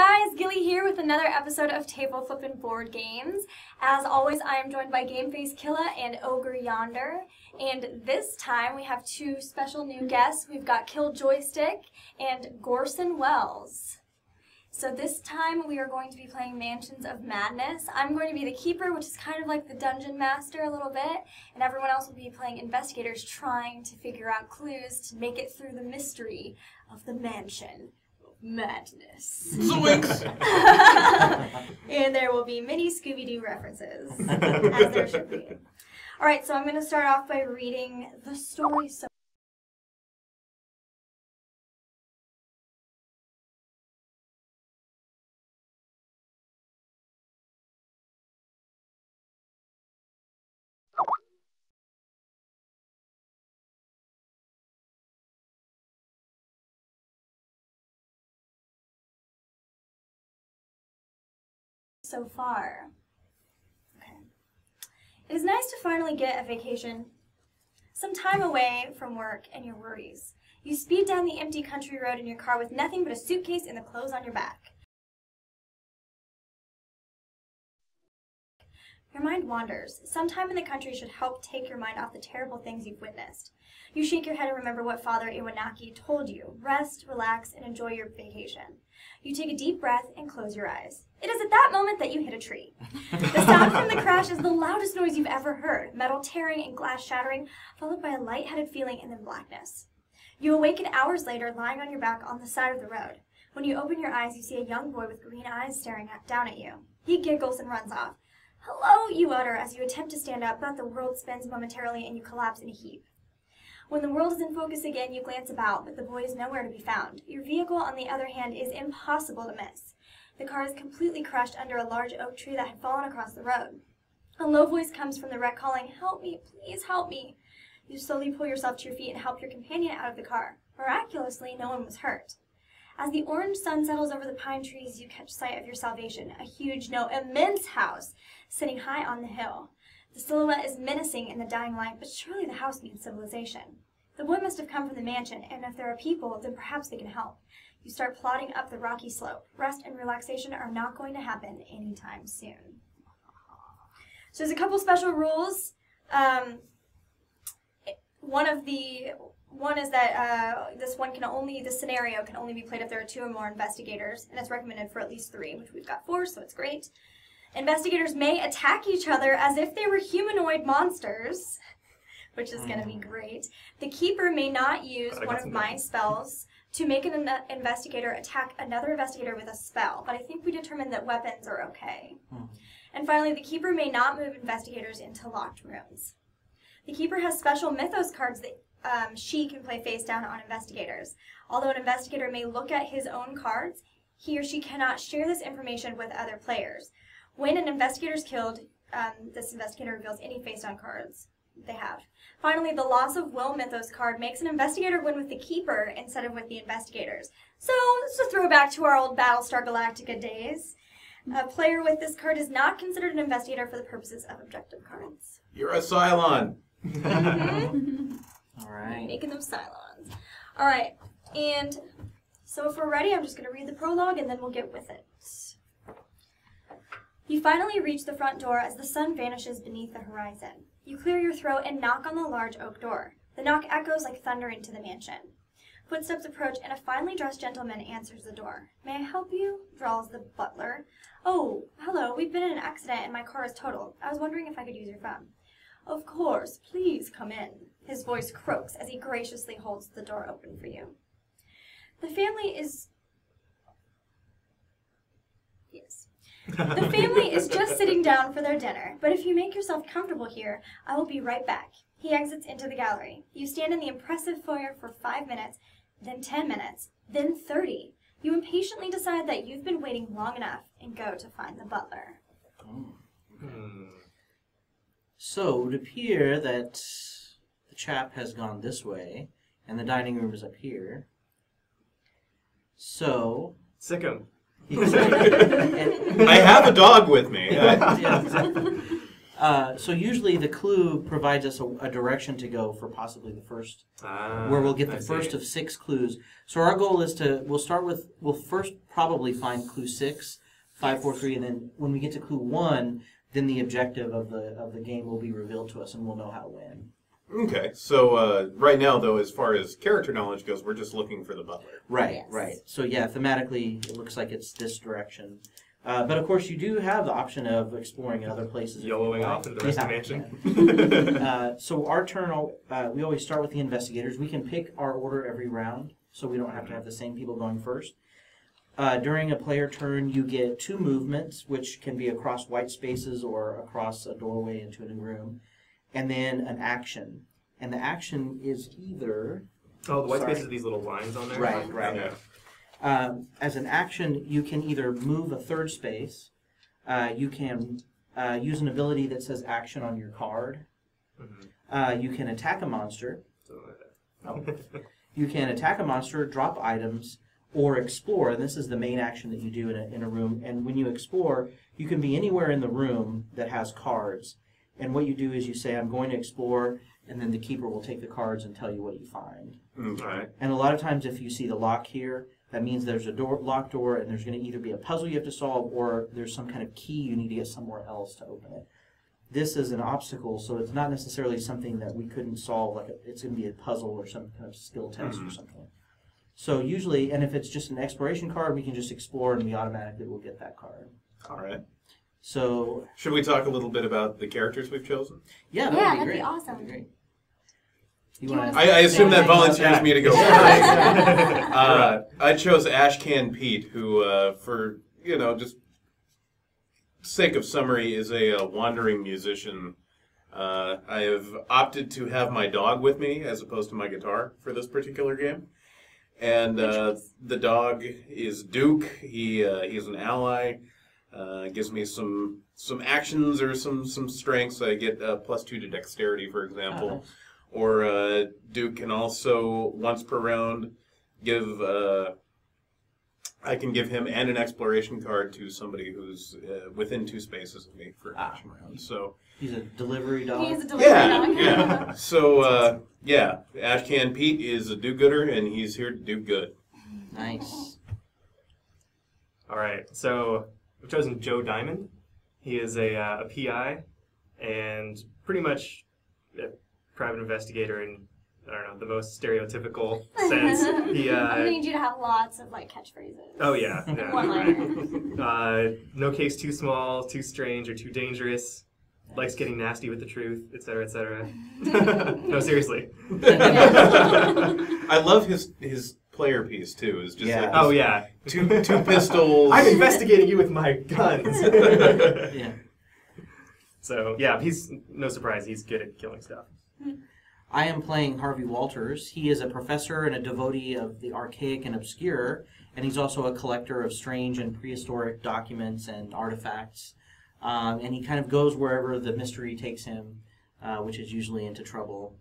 guys, Gilly here with another episode of Table Flippin' Board Games. As always, I am joined by Gameface Killa and Ogre Yonder. And this time we have two special new guests. We've got Kill Joystick and Gorson Wells. So this time we are going to be playing Mansions of Madness. I'm going to be the keeper, which is kind of like the dungeon master a little bit, and everyone else will be playing investigators trying to figure out clues to make it through the mystery of the Mansion of Madness. Zoinks! And there will be many Scooby-Doo references, as there should be. Alright, so I'm going to start off by reading the story. So far. Okay. It is nice to finally get a vacation, some time away from work and your worries. You speed down the empty country road in your car with nothing but a suitcase and the clothes on your back. Your mind wanders. Some time in the country should help take your mind off the terrible things you've witnessed. You shake your head and remember what Father Iwanaki told you. Rest, relax, and enjoy your vacation. You take a deep breath and close your eyes. It is at that moment that you hit a tree. The sound from the crash is the loudest noise you've ever heard, metal tearing and glass shattering, followed by a lightheaded feeling and then blackness. You awaken hours later, lying on your back on the side of the road. When you open your eyes, you see a young boy with green eyes staring down at you. He giggles and runs off. "Hello," you utter as you attempt to stand up, but the world spins momentarily and you collapse in a heap. When the world is in focus again, you glance about, but the boy is nowhere to be found. Your vehicle, on the other hand, is impossible to miss. The car is completely crushed under a large oak tree that had fallen across the road. A low voice comes from the wreck calling, "Help me, please help me." You slowly pull yourself to your feet and help your companion out of the car. Miraculously, no one was hurt. As the orange sun settles over the pine trees, you catch sight of your salvation, a huge, no, immense house sitting high on the hill. The silhouette is menacing in the dying light, but surely the house means civilization. The boy must have come from the mansion, and if there are people, then perhaps they can help. You start plodding up the rocky slope. Rest and relaxation are not going to happen anytime soon. So there's a couple special rules. One is that this scenario can only be played if there are 2 or more investigators, and it's recommended for at least 3, which we've got 4, so it's great. Investigators may attack each other as if they were humanoid monsters, which is going to be great. The keeper may not use one of my spells to make an investigator attack another investigator with a spell, but I think we determined that weapons are okay. And finally, the keeper may not move investigators into locked rooms. The keeper has special mythos cards that she can play face down on investigators. Although an investigator may look at his own cards, he or she cannot share this information with other players. When an investigator is killed, this investigator reveals any face down cards they have. Finally, the loss of will mythos card makes an investigator win with the keeper instead of with the investigators. So, it's a throwback to our old Battlestar Galactica days. A player with this card is not considered an investigator for the purposes of objective cards. You're a Cylon. All right. Making them Cylons. All right, and so if we're ready, I'm just going to read the prologue and then we'll get with it. You finally reach the front door as the sun vanishes beneath the horizon. You clear your throat and knock on the large oak door. The knock echoes like thunder into the mansion. Footsteps approach and a finely dressed gentleman answers the door. "May I help you?" drawls the butler. "Oh, hello, we've been in an accident and my car is totaled. I was wondering if I could use your phone." "Of course, please come in." His voice croaks as he graciously holds the door open for you. The family is just sitting down for their dinner, but if you make yourself comfortable here, I will be right back. He exits into the gallery. You stand in the impressive foyer for 5 minutes, then 10 minutes, then 30. You impatiently decide that you've been waiting long enough and go to find the butler. So it would appear that the chap has gone this way, and the dining room is up here. So... Sick him. I have a dog with me. Yeah, exactly. So usually the clue provides us a direction to go for possibly the first, where we'll get the first of 6 clues. So our goal is we'll first probably find clue 6, 5, 4, 3, and then when we get to clue 1, then the objective of the game will be revealed to us and we'll know how to win. Okay, so right now, though, as far as character knowledge goes, we're just looking for the butler. Right, Yes. right. So yeah, thematically, it looks like it's this direction. But of course, you do have the option of exploring other places. YOLOing off into the rest of the mansion. So our turn, we always start with the investigators. We can pick our order every round, so we don't have to have the same people going first. During a player turn, you get 2 movements, which can be across white spaces or across a doorway into a new room, and then an action. And the action is either... Oh, the white spaces are these little lines on there? Right. Okay. As an action, you can either move a 3rd space, you can use an ability that says action on your card, you can attack a monster, you can attack a monster, drop items, or explore, and this is the main action that you do in a room. And when you explore, you can be anywhere in the room that has cards, and what you do is you say, I'm going to explore, and then the keeper will take the cards and tell you what you find. Okay. All right. And a lot of times if you see the lock here, that means there's a locked door, and there's going to either be a puzzle you have to solve, or there's some kind of key you need to get somewhere else to open it. This is an obstacle, so it's not necessarily something that we couldn't solve. Like it's going to be a puzzle or some kind of skill test or something. So usually, and if it's just an exploration card, we can just explore, and we automatically will get that card. All right. So should we talk a little bit about the characters we've chosen? yeah, that'd great. be awesome. That'd be great. I assume that volunteers me to go first. I chose Ashcan Pete, who, for, just sake of summary, is a wandering musician. I have opted to have my dog with me as opposed to my guitar for this particular game. And the dog is Duke. He's an ally. Gives me some actions or some strengths. I get +2 to dexterity, for example. Oh, nice. Or Duke can also, once per round, I can give him and an exploration card to somebody who's within 2 spaces of me for action round. So He's a delivery dog. He is a delivery dog. yeah. So Ashcan Pete is a do-gooder, and he's here to do good. Nice. All right. So I've chosen Joe Diamond. He is a PI and pretty much a private investigator in, I don't know, the most stereotypical sense. I'm gonna need you to have lots of catchphrases. Oh yeah. One-liner. Right. No case too small, too strange, or too dangerous. Likes getting nasty with the truth, etc., etc. No, seriously. I love his player piece too. It's just like Oh yeah. two pistols. I'm investigating you with my guns. Yeah. So yeah, he's no surprise. He's good at killing stuff. I am playing Harvey Walters. He is a professor and a devotee of the archaic and obscure, and he's also a collector of strange and prehistoric documents and artifacts. And he kind of goes wherever the mystery takes him, which is usually into trouble.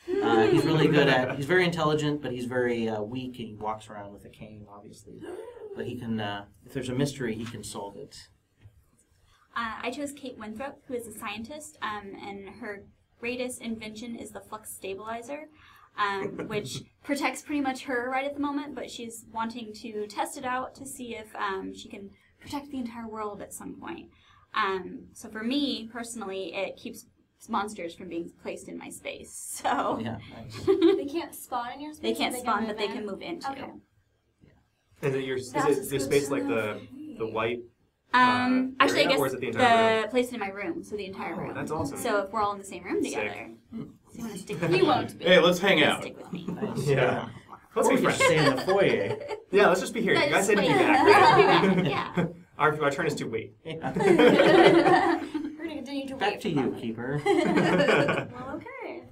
He's really good he's very intelligent, but he's very weak, and he walks around with a cane, obviously. But he can, if there's a mystery, he can solve it. I chose Kate Winthrop, who is a scientist, and her greatest invention is the flux stabilizer, which protects pretty much her right at the moment, but she's wanting to test it out to see if she can protect the entire world at some point. So for me, personally, it keeps monsters from being placed in my space. So Yeah, nice. They can't spawn in your space? they can't spawn, move but they in? can move into. Okay. Is it your space like the white? Actually, I area, or is guess it the entire room? place it in my room, so the entire Oh, room. that's awesome. So if we're all in the same room Sick. together, so you want to stick with You me? won't be. Hey, let's hang You out. Stick with me. Nice. Yeah. Let's Or be we could friends. stay in the foyer. Yeah, let's just be here. You guys said to be Wait. back. Let's Right? be back. Yeah. Our turn is to wait. Yeah. We're gonna continue to Back wait to for you, Molly. Keeper. Well, okay.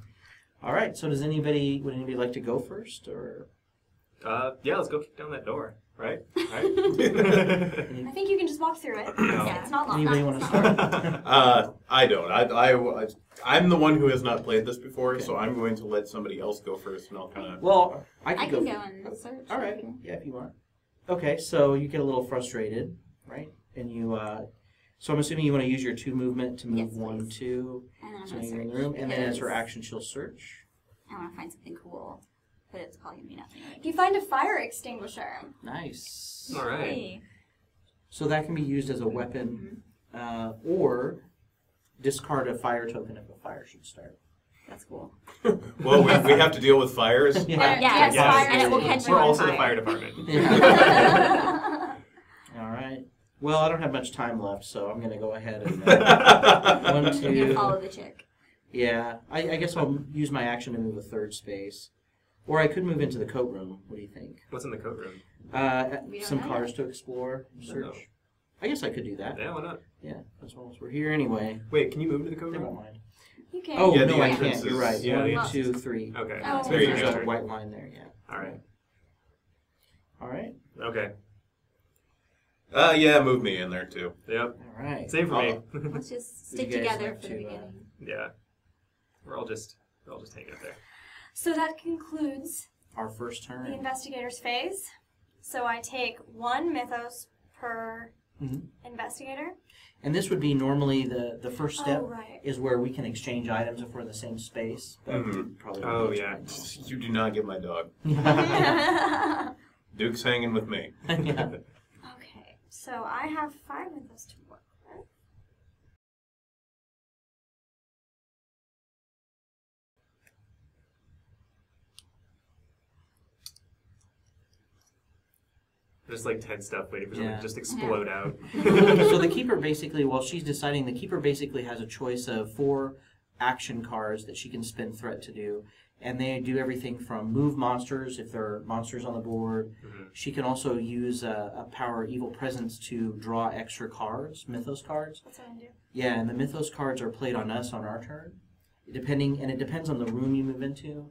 All right. So would anybody like to go first, or Yeah, let's go kick down that door. Right? I think you can just walk through it. No. Yeah, it's not long. anybody want to start? I don't. I'm the one who has not played this before, so I'm going to let somebody else go first, and I'll kind of. Well, I I can can go. go and search. All right. Yeah, if you want. Okay, so you get a little frustrated, right? And you So I'm assuming you want to use your 2 movement to move Yes, 1, please. 2. And then I'm So gonna you're in the search room, and then as her because action, she'll search. I want to find something cool, but it's probably gonna be nothing. You find a fire extinguisher. Nice. All right. Hey. So that can be used as a weapon, or discard a fire token if a fire should start. That's cool. Well, we have to deal with fires. Yeah. Yes, Yes. fire And it will extinguisher. catch you We're on also the fire. fire department. All right. Well, I don't have much time left, so I'm going to go ahead and 1, I'm gonna 2. follow the chick. Yeah, I guess I'll use my action to move a 3rd space. Or I could move into the coat room. What do you think? What's in the coat room? We don't Some know cars to explore, search. know. I guess I could do that. Yeah, why not? Yeah, as long as we're here anyway. Wait, can you move to the coat They won't room? mind. You can. Oh, Yeah, no, the I entrance can't. You're is- right. yeah, the 1, 2, 3. Okay. Oh, So there you're you There's go. a turn. white line there, yeah. All right. All right. Okay. Yeah, move me in there too. Yep. All right. Same for me. Let's just Would stick you guys together like for the to, beginning. Yeah. We're all just hanging out there. So that concludes Our first the turn. investigator's phase. So I take 1 mythos per Mhm. investigator. And this would be normally the first step Oh, right. is where we can exchange items if we're in the same space. But Mhm. we probably Oh, won't yeah. You do not get my dog. yeah. Duke's hanging with me. Okay, so I have 5 mythos to work with. Just like TED stuff waiting for something Yeah. to just explode out. So the keeper basically, while she's deciding, the keeper basically has a choice of 4 action cards that she can spend threat to do. And they do everything from move monsters if there are monsters on the board. Mhm. She can also use a power evil presence to draw extra cards, mythos cards. That's what I do. Yeah, and the mythos cards are played on us on our turn, it depends on the room you move into,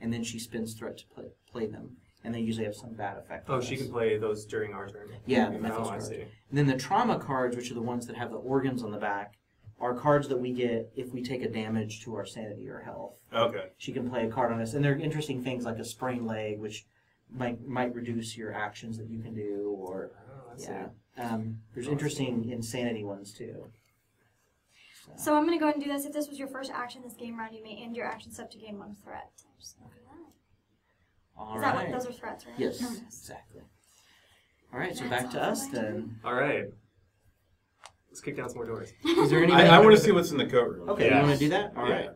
and then she spends threat to play them, and they usually have some bad effect. Oh, on she us. can play those during our turn. Yeah, the mythos Oh, I cards. see. And then the trauma cards, which are the ones that have the organs on the back, are cards that we get if we take a damage to our sanity or health. Okay. She can play a card on us, and they're interesting things like a sprained leg, which might reduce your actions that you can do, or Oh, I see. yeah. There's interesting insanity ones too. So I'm going to go ahead and do this. If this was your first action this game round, you may end your action step to gain 1 threat. Just look at that. All Is right. that what those are threats, right? Yes, Okay. exactly. All right, so That's back to all us I do. then. All right. Let's kick down some more doors. Is there anybody? I want to see what's in the coat room. Okay, Yeah. you want to do that? All right. Yeah.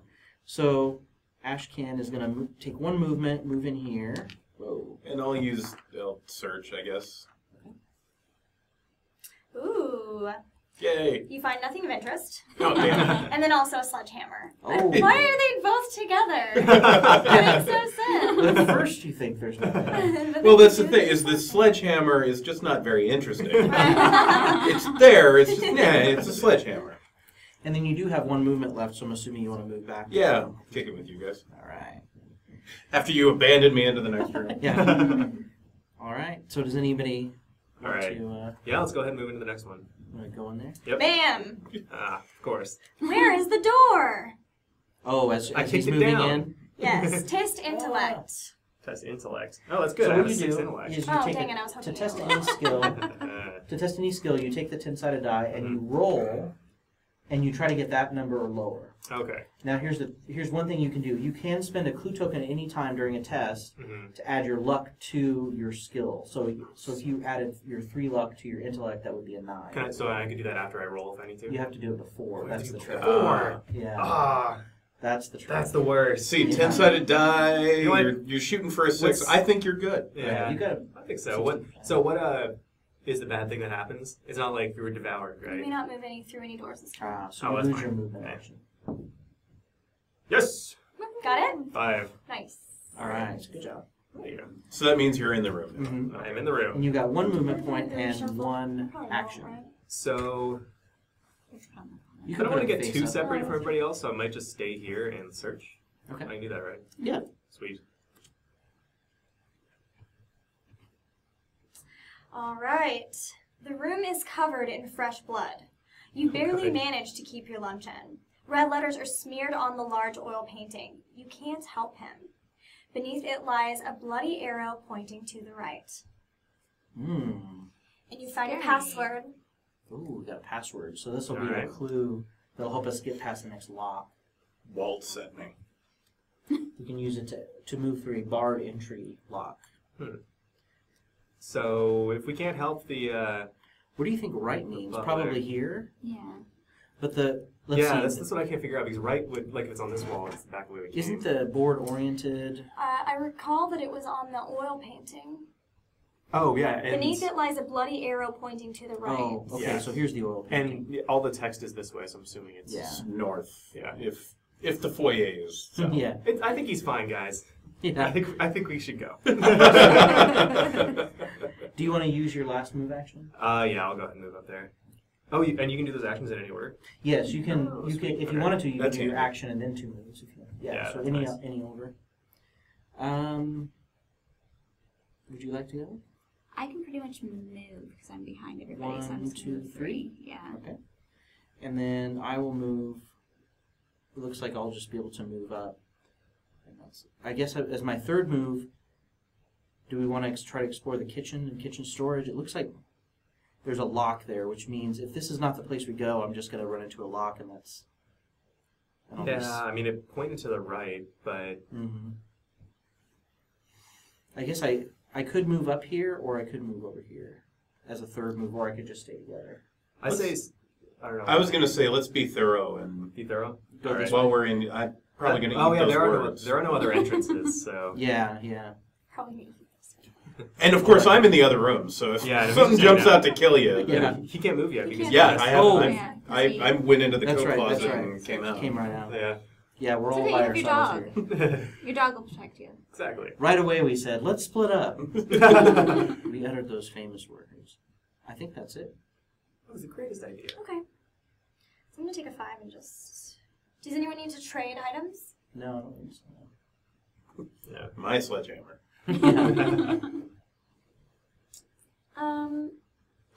So Ashcan is going to take 1 movement, move in here. Whoa. And I'll search, I guess. Ooh. Yay. You find nothing of interest. Oh, damn. And then also a sledgehammer. Oh. Why are they both together? That makes no sense. At first you think there's nothing. But Well, then that's you the do thing, is the sledgehammer is just not very interesting. It's there, it's just, it's a sledgehammer. And then you do have 1 movement left, so I'm assuming you want to move back. Yeah, kick it with you guys. All right. After you abandon me into the next room. Yeah. All right. So does anybody All want right. to Yeah, let's go ahead and move into the next one. go in there? Yep. Bam! Ah, of course. Where is the door? Oh, as I he's kicked it moving down. in. Yes, test intellect. Test intellect. Oh, that's good. So I what have a you 6 do intellect. is you Oh, take dang it, I was to hoping test you- any skill. To test any skill, you take the 10-sided die and you roll, and you try to get that number or lower. Okay. Now here's one thing you can do. You can spend a clue token at any time during a test Mm-hmm. to add your luck to your skill. So if you added your 3 luck to your intellect, that would be a 9. So I could do that after I roll if I need to? You have to do it before. That's the trick. Four. Yeah, Ah, that's the trick. that's the worst. See, Yeah. 10-sided die, You know what? you're shooting for a 6. What's- I think you're good. Yeah, you got. I think so. What is the bad thing that happens? It's not like you were devoured, You may right? not move through any doors this turn. So Oh, you that's lose fine. your movement Okay. action. Yes! Got it? 5. Nice. All right, good job. There you go. So that means you're in the room now. Mm-hmm. I am in the room. And you got 1 movement point Maybe and shuffle. 1 Probably action. won't, right? So, You I can don't want put to a get face too up. separated from everybody else, so I might just stay here and search. Okay. I can do that, right? Yeah. Sweet. All right. The room is covered in fresh blood. You barely Good. manage to keep your luncheon. Red letters are smeared on the large oil painting. You can't help him. Beneath it lies a bloody arrow pointing to the right. Hmm. And you find a Scary. password Ooh, we got a password. So this will be Alright. a clue that'll help us get past the next lock. Walt sent me. We can use it to move through a barred entry lock. So if we can't help the What do you think right means? butler. Probably here. Yeah. But let's see. that's what I can't figure out because right would like if it's on this wall, it's the back way we came. Isn't the board oriented? I recall that it was on the oil painting. Oh yeah, and Beneath it lies a bloody arrow pointing to the right. Oh, okay. Yeah. So here's the oil painting. and all the text is this way, so I'm assuming it's Yeah. North. Yeah. If the foyer is. So. Yeah. I think he's fine, guys. Yeah. I think we should go. Do you want to use your last move action? Yeah, I'll go ahead and move up there. Oh, and you can do those actions in any order. Yes, you can. Oh, You can, sweet. if you Okay. wanted to, you That's can do your handy. action and then 2 moves. If you, Yeah, so that's any nice. any order. Would you like to go? I can pretty much move because I'm behind everybody. so I'm 1, just gonna 2, move 3. Yeah. Okay. And then I will move. It looks like I'll just be able to move up. And I guess as my third move, do we want to try to explore the kitchen and kitchen storage? It looks like there's a lock there, which means if this is not the place we go, I'm just going to run into a lock, and that's. Yeah, I mean it pointed to the right, but Mm-hmm. I guess I could move up here, or I could move over here as a third move, or I could just stay together. I say I don't know. I was going to say, let's be thorough and be thorough. Go All this right. while we're in, I'm probably going to Oh eat yeah, those there are words. no other entrances, so Yeah. Probably need to keep this. And of course, I'm in the other room, so if Yeah, and if something he's jumps hanging out to kill you, Yeah. then he can't move yet because yeah, he's I Oh. have. Yeah. I went into the That's coat right, closet that's right. and came out. Came right out. Yeah, Yeah, we're It's all okay, by you have your ourselves dog. here. Your dog will protect you. exactly. Right away we said, let's split up. We uttered those famous words. I think that's it. That was the greatest idea. Okay. So I'm going to take a 5 and just... Does anyone need to trade items? No, I don't think so. Yeah. My sledgehammer. Yeah.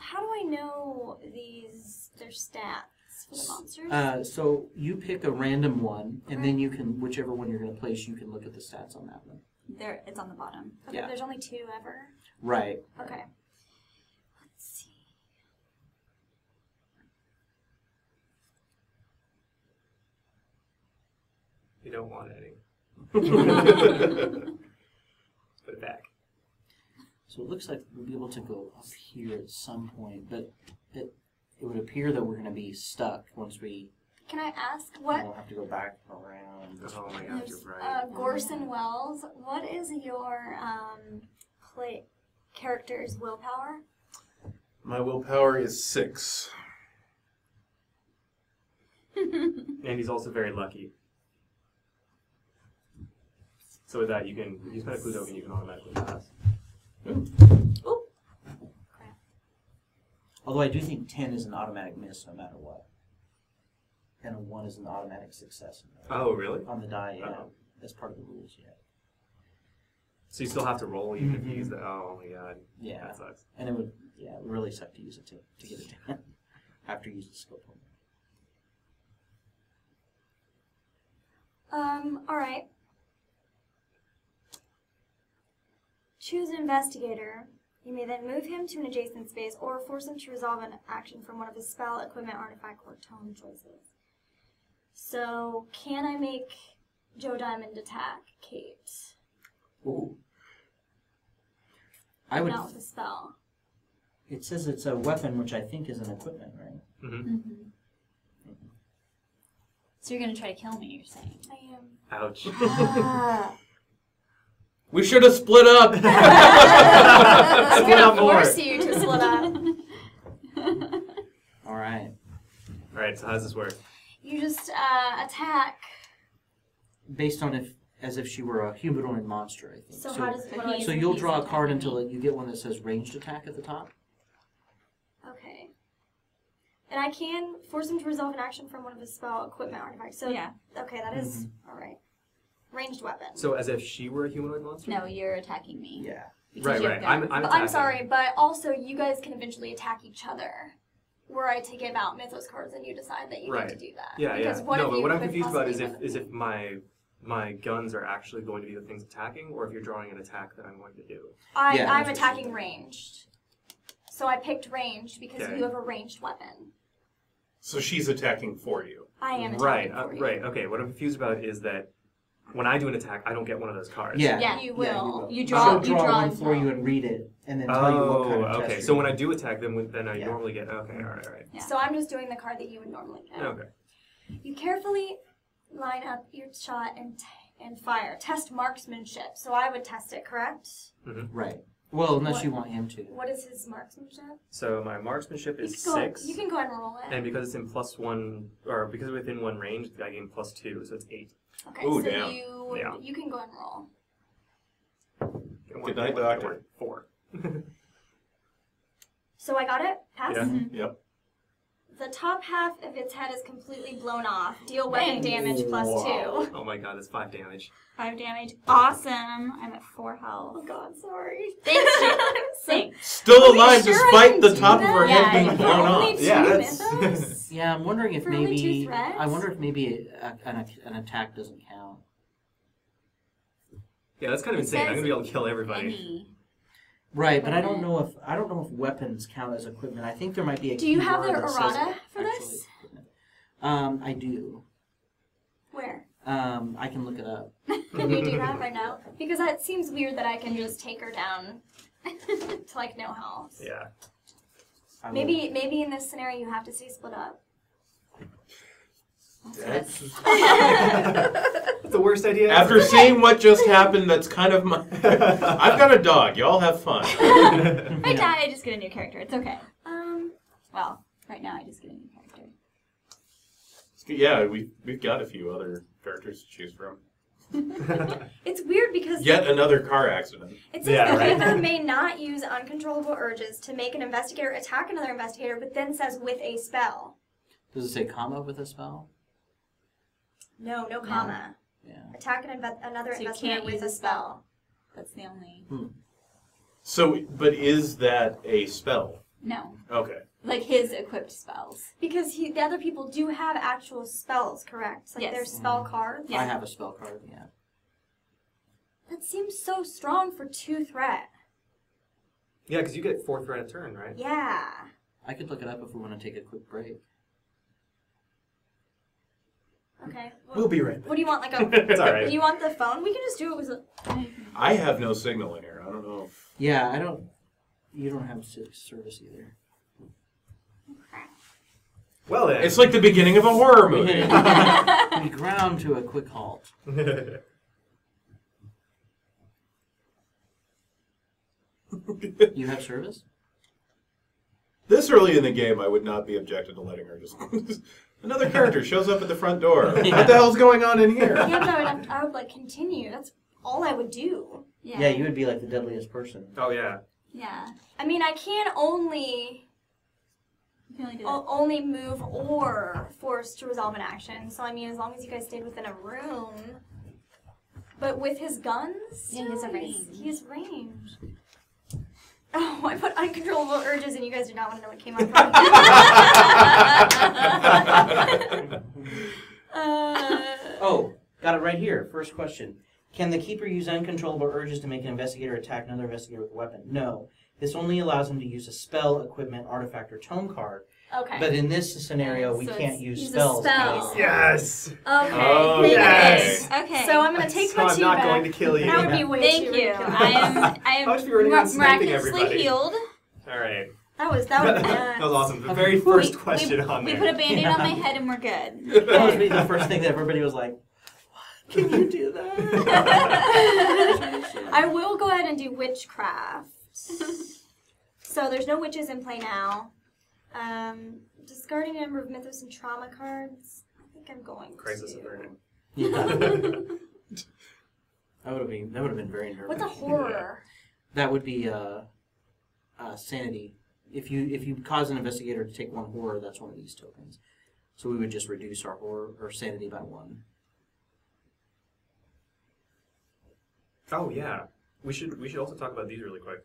How do I know their stats for the monsters? So you pick a random one, and then you can, whichever one you're going to place, you can look at the stats on that one. It's on the bottom. Okay, yeah. there's only 2 ever. Right. Okay. Let's see. You don't want any. Put it back. So it looks like we'll be able to go up here at some point, but it would appear that we're going to be stuck once we Can I ask we what... don't have to go back around. Oh my God, There's, you're right. Gorson Wells, what is your character's willpower? My willpower is 6. And he's also very lucky. So with that, if you spend a clue token, you can automatically pass. Oh, crap. Although I do think 10 is an automatic miss no matter what. And a 1 is an automatic success. Oh, really? On the die, yeah. Uh-oh. That's part of the rules, yeah. So you still have to roll even if Mhm. you use the. Oh my God. Yeah. That sucks. And it would really suck to use it to get it down. After you use the skill point. Alright. Choose an investigator. You may then move him to an adjacent space or force him to resolve an action from one of his spell, equipment, artifact, or tome choices. So, can I make Joe Diamond attack Kate? Ooh. I would. Not with a spell. It says it's a weapon, which I think is an equipment, right? Mm-hmm. So you're going to try to kill me, you're saying? I am. Ouch. Ah. We should have split up. I'm Split up gonna more. force you to split up. All right. All right. So how does this work? You just attack. Based on as if she were a humanoid monster, I think. So how does what do I So do? you'll draw a card until you get one that says ranged attack at the top. Okay. And I can force him to resolve an action from one of his spell, equipment, artifacts. So Yeah. Okay, that is all right. Ranged weapon. So as if she were a humanoid monster? No, you're attacking me. Yeah. Because Right, you right. have guns. I'm But attacking. I'm sorry, but also you guys can eventually attack each other. Were I to give out Mythos cards and you decide that you Right. need to do that. Yeah, Because yeah. one No, of but you what I'm could confused about is possibly if win. my guns are actually going to be the things attacking, or if you're drawing an attack that I'm going to do. Yeah, I'm that's attacking ranged. So I picked ranged because Okay. you have a ranged weapon. So she's attacking for you. I am Right, attacking for you. right. Okay, what I'm confused about is that when I do an attack, I don't get one of those cards. Yeah. Yeah, you will. You She'll draw one and for draw. you and read it, and then tell you what kind of test okay. you're So when I doing. do attack, then I Yeah. normally get. Okay, all right. Yeah. So I'm just doing the card that you would normally get. Okay. You carefully line up your shot and fire. Test marksmanship. So I would test it, correct? Right. Well, unless What- you want him to. What is his marksmanship? So my marksmanship is you can 6. You can go ahead and roll it. And because it's in +1, or because within 1 range, I gain +2, so it's 8. Okay, Ooh, so damn. you can go ahead and roll. Good night, doctor. 4. So I got it? Pass? Yeah. Yep. The top half of its head is completely blown off. Deal weapon damage +2. Oh my god, that's 5 damage. 5 damage. Awesome. I'm at 4 health. Oh god, sorry. Thanks, Jake. I'm so- Thanks. Still Are we alive sure I despite can the do top of her that? head being blown Only off. two Yeah, that's- mythos? Yeah, I'm wondering if For only two maybe. threats? I wonder if maybe an attack doesn't count. Yeah, that's kind of It insane. I'm says gonna be able to kill everybody. Any. Right, but I don't know if weapons count as equipment. I think there might be a. Do you have keyword the that says errata for actually this? equipment. I do. Where? I can look it up. Can you do that right now? Because it seems weird that I can just take her down to like no health. Yeah. I will- Maybe in this scenario you have to stay split up. That's, That's the worst idea after ever. seeing what just happened, that's kind of my... I've got a dog. Y'all have fun. If I die, I just get a new character. It's okay. Well, right now I just get a new character. Yeah, we've got a few other characters to choose from. It's weird because Yet another car accident. it says Yeah, the right. user may not use uncontrollable urges to make an investigator attack another investigator, but then says with a spell. Does it say comma with a spell? No comma. Yeah. Attack another So you investigator can't with use a a spell. That's the only. So, but is that a spell? No. Okay. Like his equipped spells. Because the other people do have actual spells, correct? Like Yes. their spell cards. Yeah. I have a spell card, yeah. That seems so strong for 2 threat. Yeah, because you get 4 threat a turn, right? Yeah. I could look it up if we want to take a quick break. Okay. We'll be right back. What do you want? Like a? It's all right. Do you want the phone? We can just do it with. I have no signal in here. I don't know if... Yeah, I don't. You don't have service either. Well then. It's like the beginning of a horror movie. We ground to a quick halt. You have service? This early in the game, I would not be objected to letting her just... Another character shows up at the front door. Yeah. What the hell's going on in here? Yeah, but I would like continue. That's all I would do. Yeah, you would be like the deadliest person. Oh yeah. Yeah. I mean, I can only You can only do that. only move or force to resolve an action. So I mean, as long as you guys stayed within a room. But with his guns, Yeah, he has a no, range. He has range. Oh, I put uncontrollable urges, and you guys did not want to know what came up. Oh, got it right here. First question. Can the keeper use uncontrollable urges to make an investigator attack another investigator with a weapon? No. This only allows him to use a spell, equipment, artifact, or tome card. Okay. But in this scenario, we So can't it's- use use a spells. spell. Yes. Okay. Oh, thank yes. you. Okay. So I'm gonna take So my I'm two not back. going to kill you. That would be way Thank too you. ridiculous. I am How much have you already been sniping miraculously everybody? healed. All right. That was That was awesome. The very first question on We there. put a band-aid on my Yeah. head and we're good. That was the first thing that everybody was like, what? Can you do that? I will go ahead and do witchcraft. So there's no witches in play now. Discarding a number of mythos and trauma cards. I think I'm going Crisis to. averted. Yeah. That would have been very nervous. What's a horror? That would be sanity. If you cause an investigator to take 1 horror, that's one of these tokens. So we would just reduce our horror or sanity by 1. Oh yeah. We should also talk about these really quick.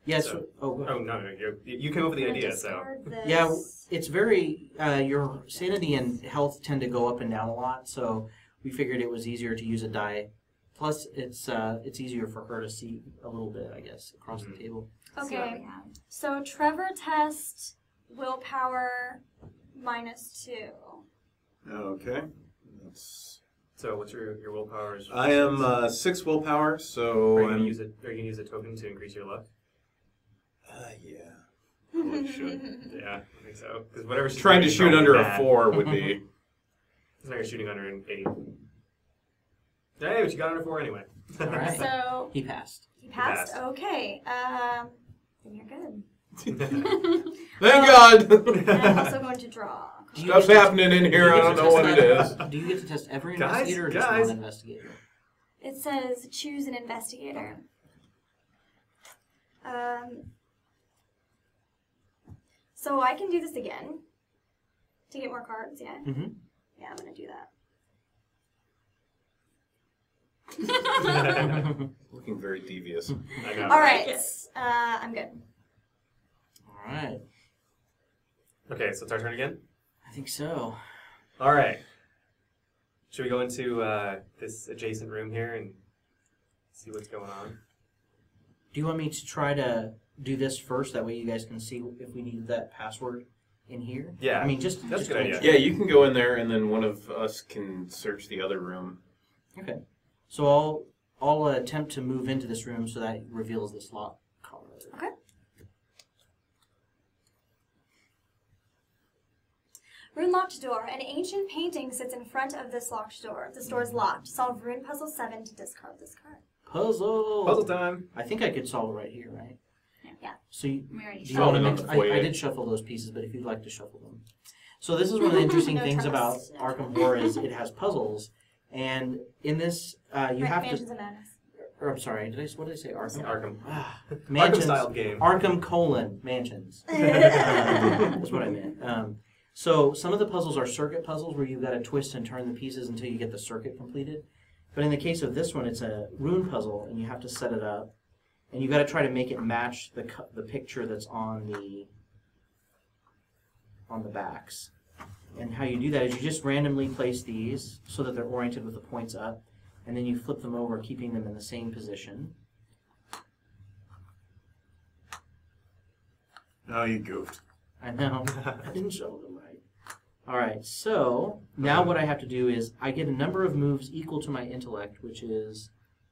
Yes. So- go ahead. Oh no, you came up with the I'm gonna idea, so. discard this. Yeah, it's very your sanity and health tend to go up and down a lot, so we figured it was easier to use a die. Plus, it's easier for her to see a little bit, I guess, across the table. See what we Okay. have. So Trevor test willpower -2. Okay. That's... So what's your willpower? I am 6 willpower, so Are you gonna I'm... use it? Are you gonna use a token to increase your luck? Yeah. Well, should. Yeah, I think so. Because whatever. Trying to shoot under a 4 would be... It's like you're shooting under an 8. Hey, but you got under 4 anyway. All right. So He passed. he passed. passed. Okay. Then you're good. Thank God! And I'm also going to draw. Do you Stuff's get to- happening in do you here, I get don't to know what test it that- is. Do you get to test every Guys, investigator or just guys. one investigator? It says choose an investigator. So I can do this again to get more cards. Yeah. Mm-hmm. Yeah, I'm gonna do that. Looking very devious. I know. All right. I'm good. All right. Okay, so it's our turn again? I think so. All right. Should we go into this adjacent room here and see what's going on? Do you want me to try to do this first? That way you guys can see if we need that password in here? Yeah. I mean, just That's a just good to make idea. Yeah, you can go in there, and then one of us can search the other room. sure. Okay. So I'll attempt to move into this room so that it reveals this lock card. Okay. Rune locked door. An ancient painting sits in front of this locked door. This door is locked. Solve rune puzzle 7 to discard this card. Puzzle. Puzzle time. I think I could solve it right here, right? Yeah. So you, We already do you Solve want it to on mix? the foyer. I did shuffle those pieces, but if you'd like to shuffle them. So this is one of the interesting No things about trust. Arkham Horror is it has puzzles, and in this you have Mansions to. of Madness. Or I'm sorry, what did I say? Arkham. Arkham. Mansions. Arkham-style game. Arkham : mansions. That's what I meant. So some of the puzzles are circuit puzzles where you've got to twist and turn the pieces until you get the circuit completed. But in the case of this one, it's a rune puzzle, and you have to set it up, and you've got to try to make it match the picture that's on the backs. And how you do that is you just randomly place these so that they're oriented with the points up, and then you flip them over, keeping them in the same position. Oh, you goofed. I know. I didn't show them right. All right, so now what I have to do is I get a number of moves equal to my intellect, which is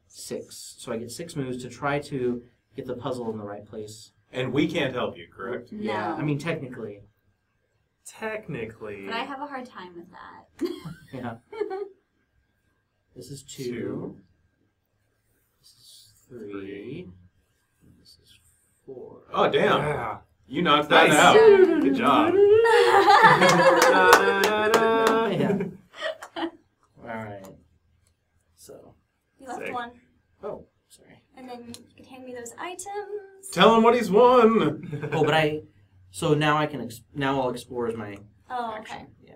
6. So I get 6 moves to try to get the puzzle in the right place. And we can't help you, correct? No. Yeah, I mean, technically. Technically. But I have a hard time with that. Yeah. This is 2. 2. This is 3. And this is 4. Oh, damn. Yeah. You knocked that Nice. out. Good job. Yeah. All right. So. You left Sick. one. Oh, sorry. And then you can hand me those items. Tell him what he's won. Oh, but so now I can, now I'll explore as my Oh, action. okay. Yeah.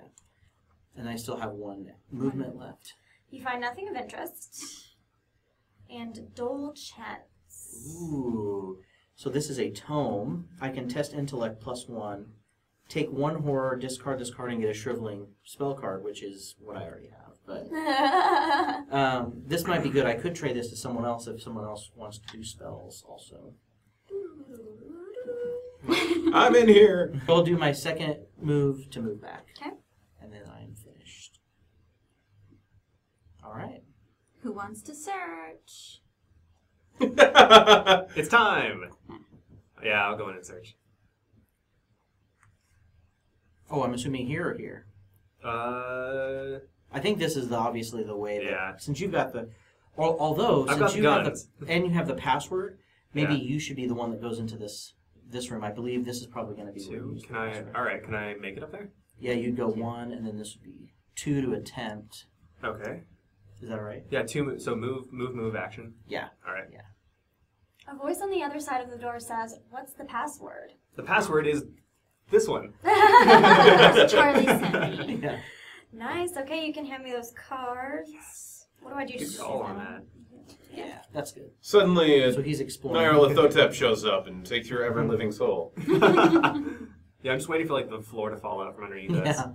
And I still have 1 movement left. You find nothing of interest. And Dole chance. Ooh. So this is a tome. I can test intellect +1. Take 1 horror, discard this card, and get a shriveling spell card, which is what I already have. But this might be good. I could trade this to someone else if someone else wants to do spells also. I'm in here. I'll do my second move to move back. Okay. And then I am finished. All right. Who wants to search? It's time. Yeah, I'll go in and search. Oh, I'm assuming here or here. I think this is obviously the way that, Yeah. since you've got the, although I've got since the you have guns. and you have the password, maybe Yeah. you should be the one that goes into this room. I believe this is probably going to be where you 2. use the Can I? password. All right. Can I make it up there? Yeah, you'd go 1, and then this would be 2 to attempt. Okay. Is that right? Yeah. 2. So move action. Yeah. All right. A voice on the other side of the door says, "What's the password?" The password is this one. That's Charlie sent me. Yeah. Nice. Okay, you can hand me those cards. What do I do to Good choose call on them? that. Yeah, that's good. Suddenly, So he's exploring. Nyarlathotep shows up and takes your ever-living soul. Yeah, I'm just waiting for like the floor to fall out from underneath us. Yeah.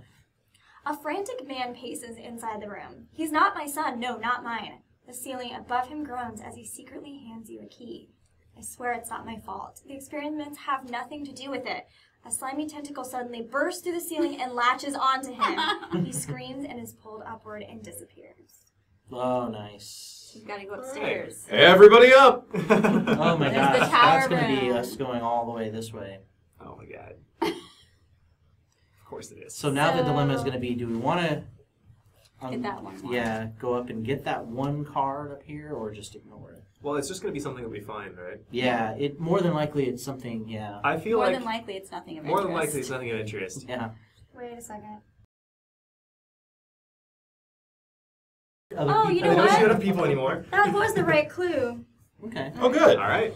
A frantic man paces inside the room. "He's not my son. No, not mine." The ceiling above him groans as he secretly hands you a key. I swear it's not my fault. The experiments have nothing to do with it. A slimy tentacle suddenly bursts through the ceiling and latches onto him. He screams and is pulled upward and disappears. Oh, nice. You've got to go upstairs. Hey, everybody up! Oh my There's gosh, the tower that's going to be room. us going all the way this way. Oh my god. Of course it is. So now the dilemma is going to be, do we want to... Get that one more. Yeah, go up and get that one card up here, or just ignore it? Well, it's just going to be something that we find, right? Yeah, it more than likely it's something, yeah. I feel More like than likely, it's nothing of more interest. than likely it's nothing of interest. Yeah. Wait a second. Other Oh, you people- know They don't what? shoot up people anymore. That was the right clue. Okay. Oh, good. All right.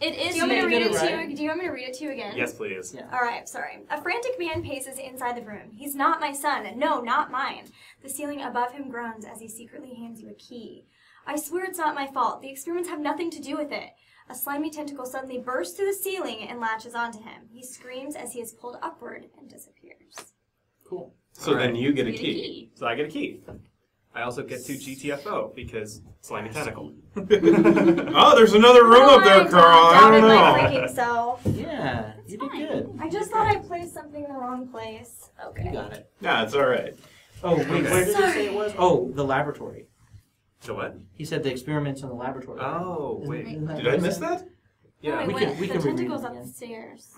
It is. Do you want me to read it to right? you? Do you want me to read it to you again? Yes, please. Yeah. All right, sorry. A frantic man paces inside the room. He's not my son. No, not mine. The ceiling above him groans as he secretly hands you a key. I swear it's not my fault. The experiments have nothing to do with it. A slimy tentacle suddenly bursts through the ceiling and latches onto him. He screams as he is pulled upward and disappears. Cool. So then you get a Get a key. So I get a key. I also get to GTFO because slimy tentacle. Oh, there's another room up there, Carl. I Doubted don't my know. freaking self. Yeah, you did fine. good. I just thought I placed something in the wrong place. Okay. You got it. Nah, it's all right. Oh, wait, where did he say it was? Oh, the laboratory. The what? He said the experiments in the laboratory. Oh, Isn't- wait. isn't that Did what I he miss said? that? Yeah. We can the reread tentacles it up again. the stairs.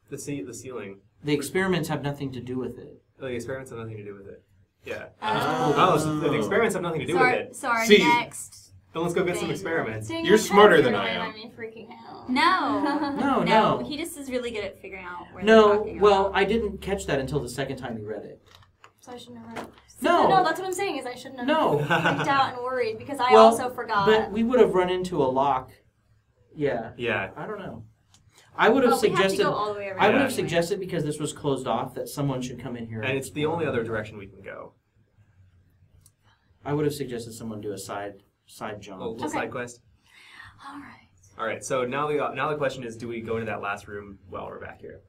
The ceiling. The experiments have nothing to do with it. Oh, the experiments have nothing to do with it. Yeah. Oh. Oh, so the experiments have nothing to do with it. So our See- next. Then let's go get some Thing. experiments. Dang, You're I'm smarter kinda than I annoyed am. by me freaking out. No. No. He just is really good at figuring out where they're No, talking well, about. I didn't catch that until the second time you read it. So I shouldn't have read it. No. No, that's what I'm saying is I shouldn't have No. freaked out and worried because I Well, also forgot. But we would have run into a lock. Yeah, Yeah. I don't know. I would have Oh, we have to suggested. go all the way around I would have anyway. suggested because this was closed off that someone should come in here. And it's the only other direction we can go. I would have suggested someone do a side jump. A little Okay. side quest. All right. All right. So now the question is, do we go into that last room while we're back here?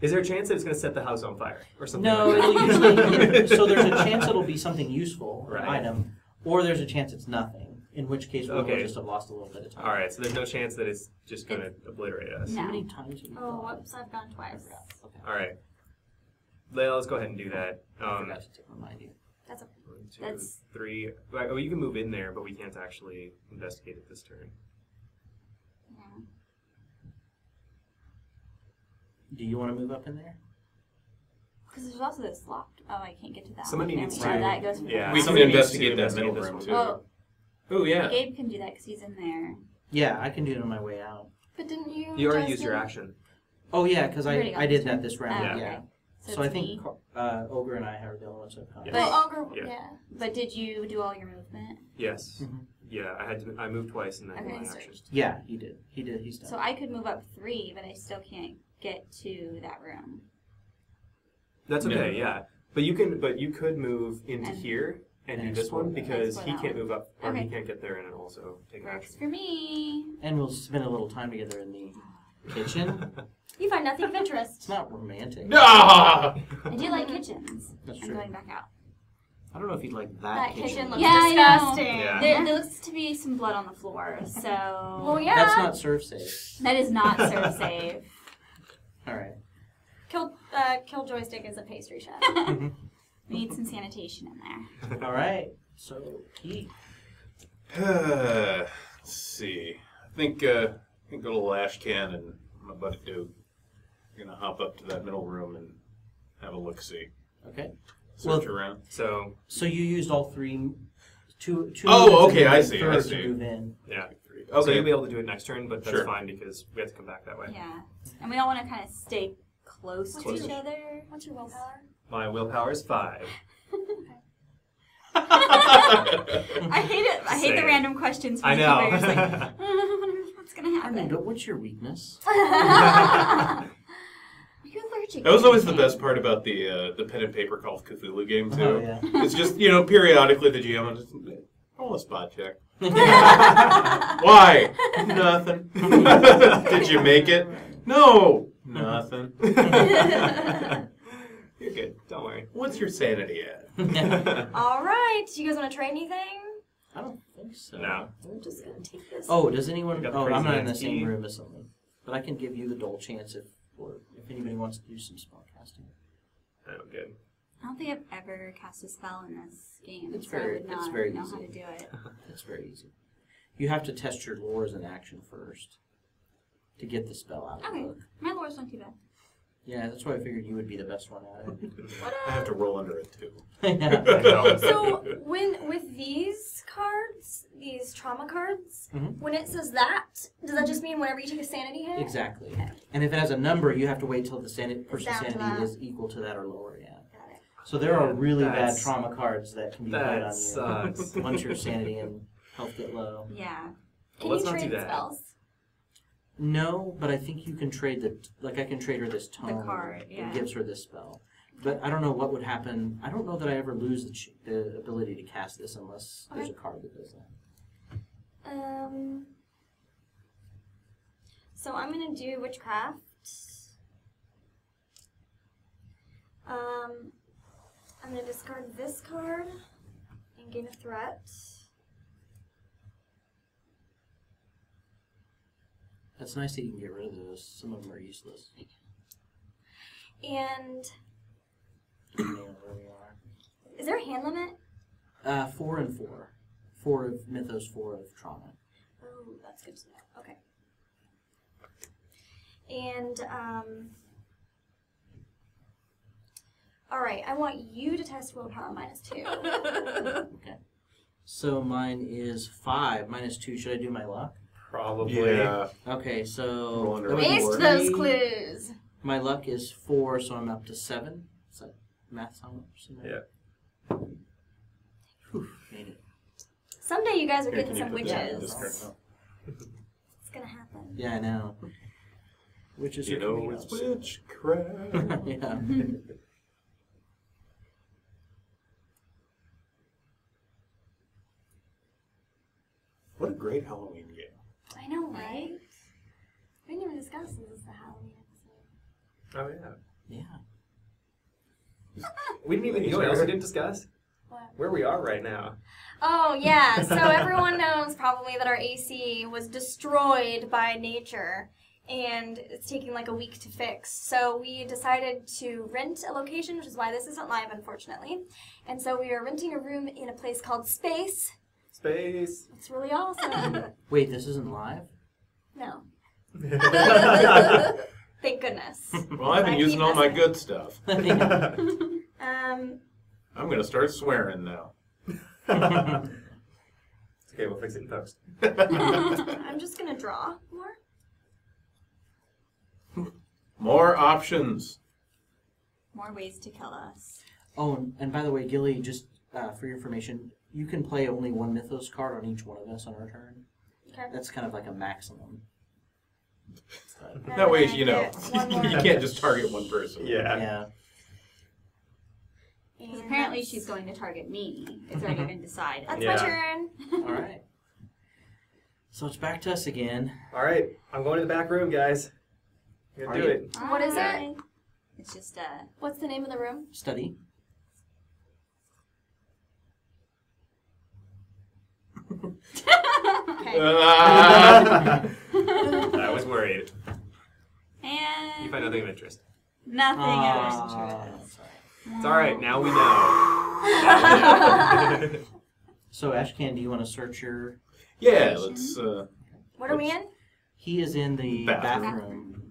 Is there a chance that it's going to set the house on fire or something? No, like it'll that? usually. So there's a chance it'll be something useful, an Right. item, or there's a chance it's nothing. In which case we'll Okay. just have lost a little bit of time. All right. So there's no chance that it's just going to obliterate us. No. How many times have you Oh, gone? whoops, I've gone twice. Okay. All right. Let's go ahead and do that. I forgot to remind you. That's okay. 1, 2, That's- 3. Oh, you can move in there, but we can't actually investigate it this turn. Yeah. Do you want to move up in there? Because there's also this locked. Oh, I can't get to that. Somebody one. needs Yeah, to- that goes from yeah. We there. can Somebody needs to investigate that middle investigate room, this too. one. Well, Oh, yeah. Gabe can do that because he's in there. Yeah, I can do it on my way out. But didn't you? You already guys used your do- action. Oh yeah, because You already got I did this that one? this round. Oh, yeah. okay. So I it's think me. Ogre and I are the only ones that come. Yeah. But- Oh, Ogre, Yeah. yeah. But did you do all your movement? Yes. Mhm. Yeah, I moved twice and then Okay, my so- action. Yeah, he did. He's done. So I could move up 3, but I still can't get to that room. That's okay, yeah. But you could move into And- here and do and this one explore that. because Explore he that can't one. move up or he Okay. can't get there and also take Works action. for me. And we'll spend a little time together in the kitchen. You find nothing of It's interest. not romantic. Ah! I do like kitchens. That's I'm true. going back out. I don't know if you'd like that, That kitchen looks Yeah, I know. disgusting. Yeah. There looks to be some blood on the floor, so Well, yeah. That's not serve safe. that is not serve safe. All right. Kill Joystick is a pastry chef. We need some sanitation in there. All right. So Keith. Let's see. I think little Ash Can and my buddy Duke are gonna hop up to that middle room and have a look see. Okay. Search around. So So you used all three. Two. Oh, moves and okay, then I a see, third I to see. move in. yeah. Okay. So you'll be able to do it next turn, but that's Sure. fine because we have to come back that way. Yeah, and we don't want to kind of stay close to Close. each other. What's your willpower? My willpower is 5. I hate it. I hate the Same. random questions. From I the know. players, like, what's gonna I mean, happen? what's your weakness? Are you allergic? That was to always the anything? best part about the pen and paper Call of Cthulhu game too. Oh yeah. It's just periodically the GM will just roll a spot check. Why? Nothing. Did you make it? No. Nothing. You're good. Don't worry. What's your sanity at? All right. Do you guys want to trade anything? I don't think think so. No. I'm just gonna take this. Oh, does anyone? We got the Oh, I'm not in the President's same key. room as someone, but I can give you the dole chance if anybody wants to do some spell casting. Oh, good. I don't think I've ever cast a spell in this game, It's so I very- would it's not very know easy. how to do it. It's very easy. You have to test your lores in action first to get the spell out of Okay, the book. my lore's not too bad. Yeah, that's why I figured you would be the best one at it. I have to roll under it too. Yeah. So with these cards, these trauma cards, Mhm. when it says that, does that just mean whenever you take a sanity hit? Exactly. Okay. And if it has a number, you have to wait till the person's down to sanity that. is equal to that or lower. Yeah. Got it. So there are Man, really bad that's- trauma cards that can be put on That you sucks. once your sanity and health get low. Yeah. Can Let's you not do trade that. spells? No, but I think you can trade I can trade her this tome. card, yeah. It gives her this spell. But I don't know what would happen. I don't know that I ever lose the ability to cast this unless there's a card that does that. So I'm gonna do witchcraft. I'm gonna discard this card and gain a threat. That's nice that you can get rid of those. Some of them are useless. And Depending on where we are. is there a hand limit? 4 and 4. 4 of Mythos, 4 of Trauma. Oh, that's good to know. Okay. And all right, I want you to test willpower -2. Okay. So mine is 5 minus 2. Should I do my luck? Probably. Yeah. Okay, so Roll under that would be Missed four. those 3. clues. My luck is 4, so I'm up to 7. Is that math sound? Yeah. Whew, made it. Someday you guys are Here, getting can you some put that in witches. this card? It's gonna happen. Yeah, I know. Witches You are know coming it's out. witchcraft. Yeah. What a great Halloween game. I know, right? We didn't even discuss this is the Halloween episode. Oh, yeah. Yeah. We didn't even, you know what else we didn't discuss? What? Where we are right now. Oh, yeah. So everyone knows probably that our AC was destroyed by nature, and it's taking like a week to fix. So we decided to rent a location, which is why this isn't live, unfortunately. And so we are renting a room in a place called Space. Space. It's really awesome. Wait, this isn't live? No. Thank goodness. Well, I've been I using keep all my messing. good stuff. Um, I'm going to start swearing now. It's okay, we'll fix it in post. I'm just going to draw more. More options. More ways to kill us. Oh, and by the way, Gilly, just for your information, you can play only one Mythos card on each one of us on our turn. Okay. That's kind of like a maximum. That way, And you I know, get one more. you can't just target one person. Yeah. Yeah. Because And apparently that's- she's going to target me. It's already been decided. That's Yeah. my turn. All right. So it's back to us again. All right, I'm going to the back room, guys. I'm Are gonna do you? it. What is it? Alright. It's just What's the name of the room? Study. Okay. Ah! I was worried. and You find nothing of interest. nothing of Ah, interest. sorry. It's all right. Now we know. So Ashcan, do you want to search your? Yeah, let's. What are we in? He is in the Bathroom. bathroom,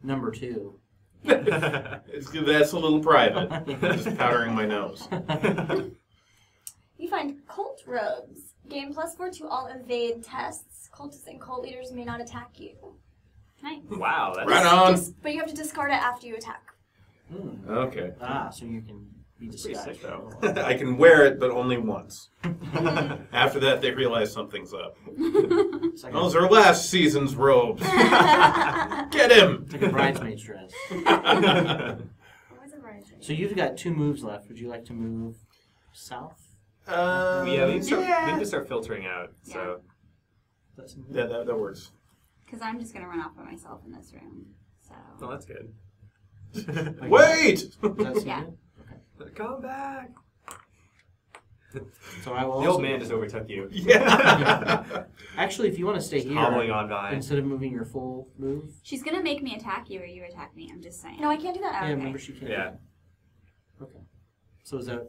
number 2. That's a little private. Just powdering my nose. You find cult robes. Gain +4 to all evade tests. Cultists and cult leaders may not attack you. Nice. Wow, that's Right on. But you have to discard it after you attack. Hmm. Okay. Ah, so you can be pretty disguised. sick, though. I can wear it, but only once. After that, they realize something's up. It's like, Those are last season's robes. Get him! it's like a bridesmaid's dress. Always a variety. So you've got 2 moves left. Would you like to move south? Yeah, we need to yeah. start filtering out. So That's That works. Because I'm just going to run off by myself in this room. So. oh, that's good. Wait! Does that seem Yeah. good? Come back. So I will The also old man just overtook you. Yeah. Actually, if you want to stay Just here, hobbling on by. instead of moving your full move. She's gonna make me attack you or you attack me. I'm just saying. No, I can't do that. Yeah, Okay. remember she can't. Yeah. Okay. So is that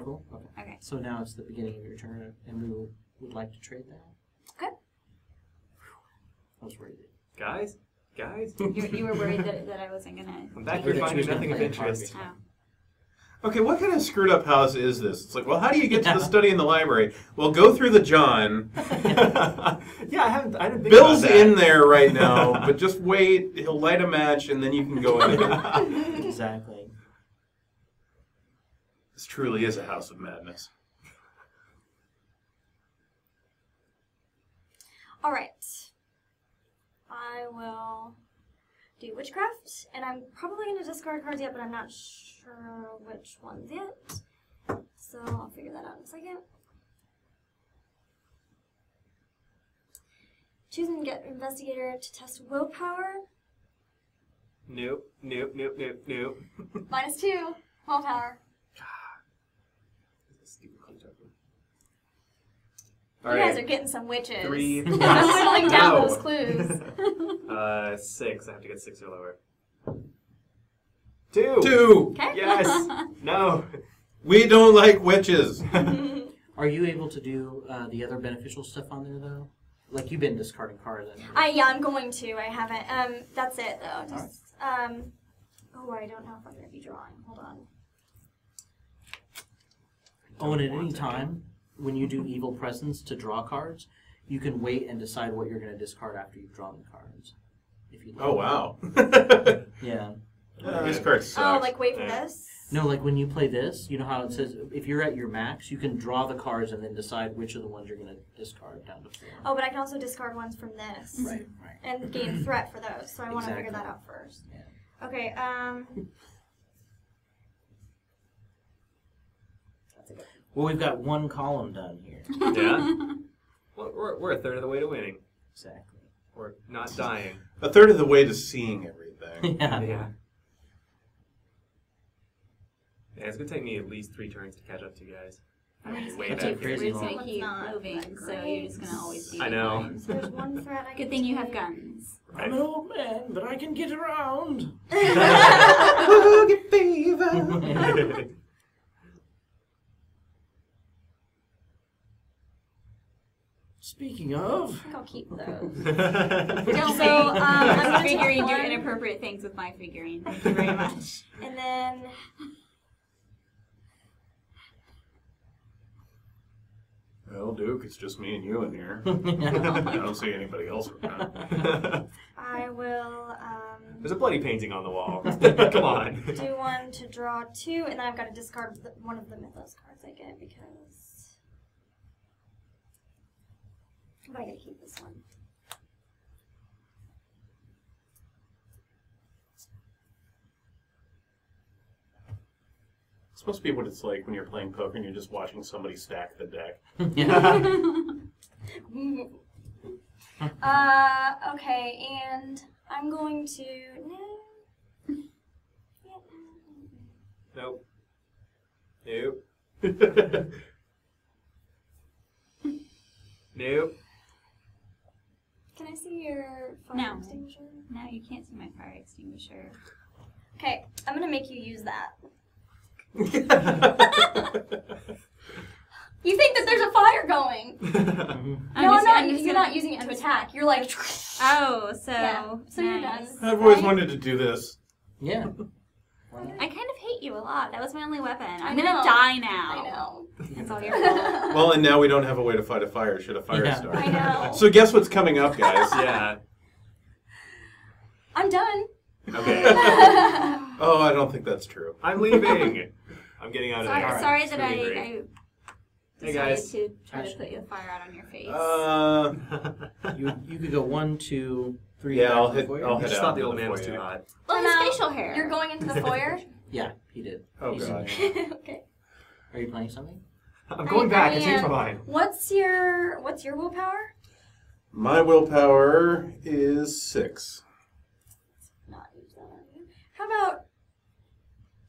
cool? Okay. Okay. So now it's the beginning of your turn, and we would like to trade that. Okay. I was worried. Guys? You were worried that I wasn't gonna. I'm back I here heard that finding she was gonna nothing of play interest. Harvey. Oh. Okay, what kind of screwed up house is this? It's like, well, how do you get to the study in the library? Well, go through the John. Yeah, I didn't think Bill's about that. in there right now, but just wait. He'll light a match, and then you can go in. Exactly. This truly is a house of madness. All right. I will do witchcraft, and I'm probably going to discard cards yet, but I'm not sure which ones yet. So I'll figure that out in a second. Choosing to get investigator to test willpower. Nope. -2 willpower. All You right. guys are getting some witches. 3. I'm whittling down No. those clues. 6. I have to get 6 or lower. 2. 2. Okay. Yes. No. We don't like witches. Are you able to do the other beneficial stuff on there though? Like you've been discarding cards. Yeah, I'm going to. I haven't. That's it though. Just oh, I don't know if I'm gonna be drawing. Hold on. Oh, and at any time when you do evil presence to draw cards, you can wait and decide what you're going to discard after you've drawn the cards. If you like. Oh, wow. Yeah. This card sucks. Oh, like wait for Yeah. this. No, like when you play this, you know how it says if you're at your max, you can draw the cards and then decide which of the ones you're going to discard down to 4. Oh, but I can also discard ones from this. Right. And gain threat for those. So I want to figure Exactly. that out first. Yeah. Okay. That's a good. Well, we've got one column done here. Yeah. Well, we're a third of the way to winning. Exactly. Or not dying. A third of the way to seeing everything. Yeah. Yeah. Yeah, it's gonna take me at least 3 turns to catch up to you guys. We're just Way gonna That's a keep, crazy we're just long- gonna keep Not moving, that so you're just gonna always be I know. behind. So there's one threat I can Good thing you have take. guns. I'm an old man, but I can get around. Boogie fever. Speaking I of, think I'll keep those. Don't So, I'm I'm gonna figuring take do one. inappropriate things with my figurine. Thank you very much. And then Well, Duke, it's just me and you in here. I don't see anybody else around. I will There's a bloody painting on the wall. Come on. do one to draw 2, and then I've got to discard one of the Mythos cards I get because but I gotta keep this one. It's supposed to be what it's like when you're playing poker and you're just watching somebody stack the deck. Okay, and I'm going to Nope. Nope. Nope. Can I see your fire No. extinguisher? No, you can't see my fire extinguisher. Okay, I'm gonna make you use that. You think that there's a fire going? You're not using it to attack. You're like, Oh, so Yeah, so you're nice. done. I've always Right? wanted to do this. yeah. I kind of hate you a lot. That was my only weapon. I'm I gonna know. die now. I know. It's all your fault. Well, and now we don't have a way to fight a fire should a fire Yeah. start. I know. So guess what's coming up, guys? Yeah. I'm done. Okay. Oh, I don't think that's true. I'm leaving. I'm getting out of Sorry, there. sorry It's that really I great. Hey, decided guys. to try to put the fire out on your face. You could go 1, 2, 3. Yeah, back I'll to the hit- foyer. I'll I hit just out thought the into old man was foyer. too hot. Well, his now facial hair. You're going into the foyer? Yeah, he did. Oh, He's in God. there. Okay. Are you playing something? I'm going back. I changed my mind. What's your willpower? My willpower is 6. Not use that on you. How about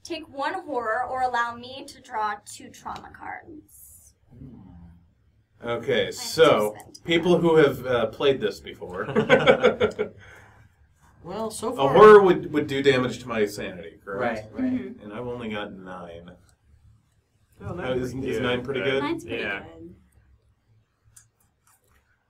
take 1 horror or allow me to draw 2 trauma cards? Okay, so people who have played this before. Well, so A far... horror would do damage to my sanity, correct? Right. Mm-hmm. And I've only got 9. Oh, Is 9 pretty good? Mine's pretty Yeah. good.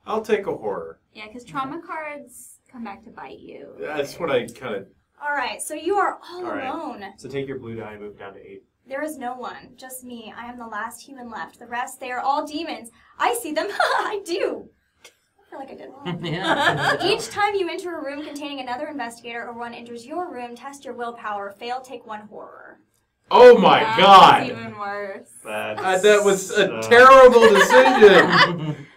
I'll take a horror. Yeah, because trauma cards come back to bite you. That's what I kind of... All right, so you are all All right. alone. So take your blue die and move down to 8. There is no one, just me. I am the last human left. The rest, they are all demons. I see them. I do. I feel like I did wrong. Yeah. Each time you enter a room containing another investigator or one enters your room, test your willpower. Fail, take 1 horror. Oh my That's god! even worse. That was a terrible decision!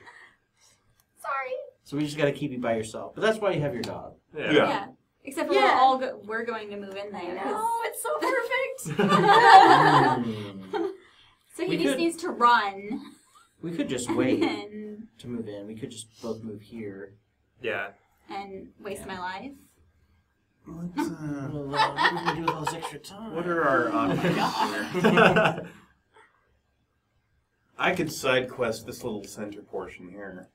Sorry. So we just got to keep you by yourself. But that's why you have your dog. Yeah. Yeah. Except for Yeah. we're going to move in there. Oh, it's so perfect. So he We just could- needs to run. We could just wait and, to move in. We could just both move here. Yeah. and waste my life. Well, what are we going to do with all this extra time? What are our options here? I could side quest this little center portion here.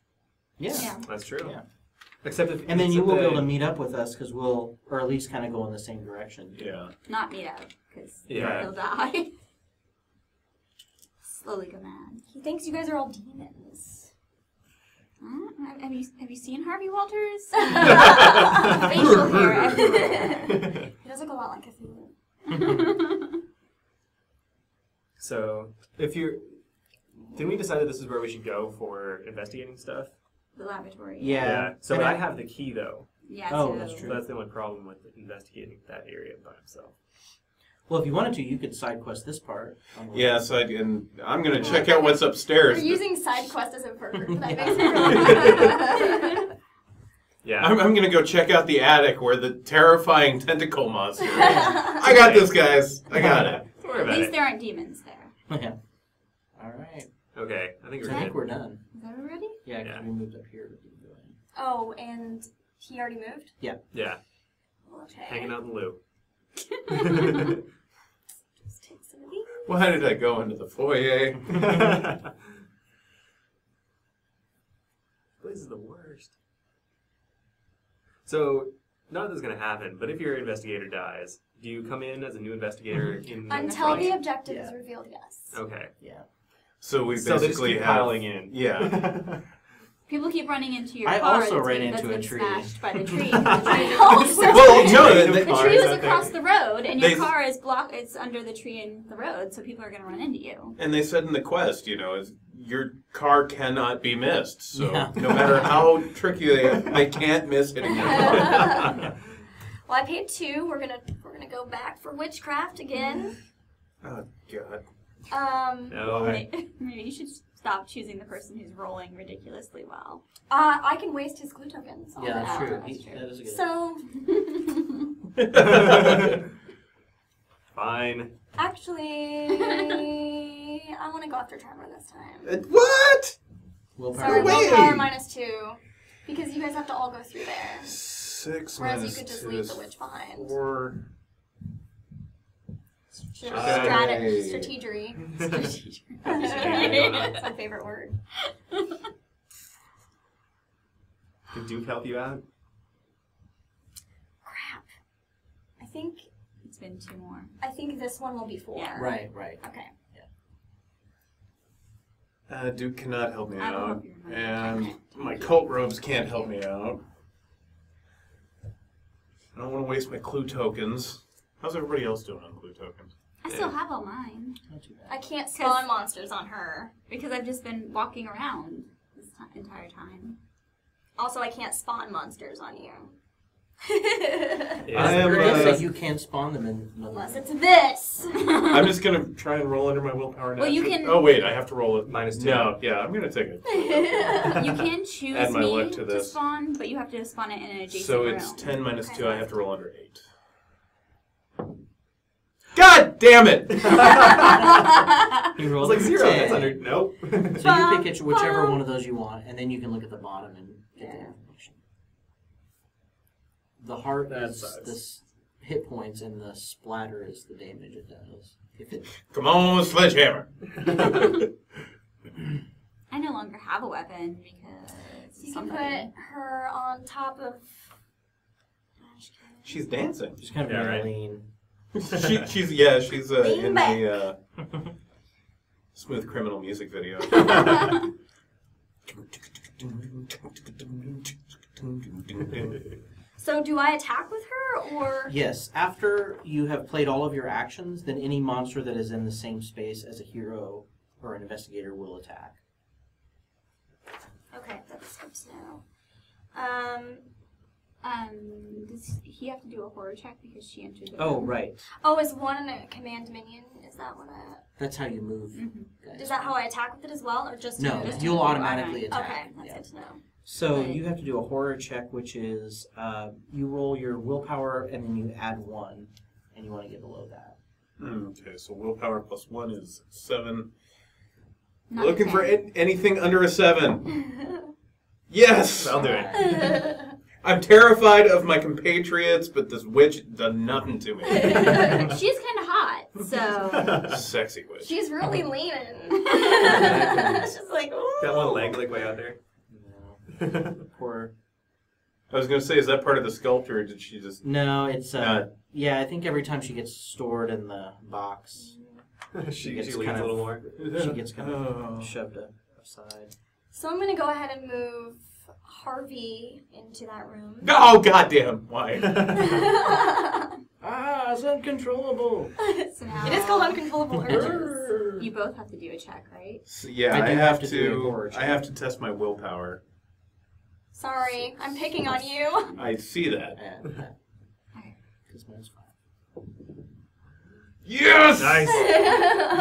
Yeah. That's true. Yeah. Except if And then it's you will be the- able to meet up with us because we'll, or at least kind of go in the same direction. Yeah. Not meet up, because Yeah. he'll die. Slowly go mad. He thinks you guys are all demons. Have you seen Harvey Walters? Facial hair everywhere. He does look a lot like Cthulhu. So, if you're... Didn't we decide that this is where we should go for investigating stuff? The laboratory. Yeah. So And I have the key, though. Yeah. Oh, so that's So true. that's the only problem with investigating that area by himself. Well, if you wanted to, you could side quest this part. Yes, and I'm going to check out what's upstairs. We're using side quest as a verb. That Yeah. makes me really Yeah. I'm going to go check out the attic where the terrifying tentacle monster is. I got this, guys. I got it. Don't worry At about least it. there aren't demons there. Yeah. All right. Okay, I think So we're I think good. we're done. Is that already? Yeah, because Yeah. we moved up here to do it. Oh, and he already moved? Yeah, Okay. hanging out in the loo. Just take some of these. Why did I go into the foyer? This is the worst. So, none of this is going to happen, but if your investigator dies, do you come in as a new investigator in the Until front? the objective Yeah. is revealed, yes. Okay. Yeah. So we So they just basically keep have... piling in. Yeah. People keep running into your I car also that's ran been- that's into a been tree. smashed by the tree. Well, no, The Cars tree was out there. across the road, and your They- car is blocked. It's under the tree in the road, so people are going to run into you. and they said in the quest, is your car cannot be missed. So Yeah. no matter how tricky they can't miss hitting your car. Well, I paid 2. We're gonna go back for witchcraft again. Oh, God. No. Maybe you should stop choosing the person who's rolling ridiculously well. I can waste his glue tokens. on Yeah, that. that's true. That's true. That is a good So, Fine. actually, I want to go after Trevor this time. What? willpower. Sorry, way! willpower -2. Because you guys have to all go through there. 6 Whereas you minus could just 2 leave is the witch behind. 4. Strategery. Strategery. That's my favorite word. Can Duke help you out? Crap. I think It's been 2 more. this one will be 4. Yeah. Right, right. Okay. Duke cannot help me I will out. help you. And my cult robes can't help me out. I don't want to waste my clue tokens. How's everybody else doing on clue tokens? I still have all mine Not too I bad. can't spawn monsters on her. because I've just been walking around this entire time. Also, I can't spawn monsters on you. Yeah. I am, It does uh, say you can spawn them in another Unless room. it's this. I'm just going to try and roll under my willpower now. Well, you can- Oh, wait, I have to roll it. -2. No, yeah, I'm going to take it. You can choose Add my me luck to to this. spawn, but you have to spawn it in an adjacent So room. it's 10 minus 2. I have to roll under 8. God damn it! You I roll was like 0. 10. That's under. Nope. So you pick whichever one of those you want, and then you can look at the bottom and get the information. The heart That is sucks. this hit points, and the splatter is the damage it does. If it, Come on, sledgehammer. I no longer have a weapon because You can put her on top of. She's dancing. Just kind of Yeah, right. lean. She's Lean in back. the Smooth Criminal music video. So do I attack with her or? Yes, after you have played all of your actions, then any monster that is in the same space as a hero or an investigator will attack. Okay, that's good to know. Does he have to do a horror check because she entered the Oh, room? right. Oh, is one a command minion? Is that what I? That's how you move. Guys. Is that how I attack with it as well, or just? No, just you'll to- automatically attack. Okay, that's Yeah. good to know. So Right. you have to do a horror check, which is you roll your willpower and then you add 1, and you want to get below that. Okay, so willpower plus 1 is 7. Not Looking for 10. anything under a 7. Yes! I'll do it. I'm terrified of my compatriots, but this witch does nothing to me. She's kind of hot, so Sexy witch. She's really leaning. She's like, ooh. Got one leg like way out there. Poor. I was going to say, is that part of the sculpture, or did she just... No, it's yeah. I think every time she gets stored in the box, she gets leans kind a of- little more. she gets kind Oh. of shoved aside. So I'm gonna go ahead and move Harvey into that room. Oh, goddamn! Why? Ah, it's uncontrollable. so now It is called uncontrollable urges. you both have to do a check, right? So, yeah, I I do have have to do a horror to. check. I have to test my willpower. Sorry, I'm picking on you. I see that. Because mine's 5. Yes! Nice.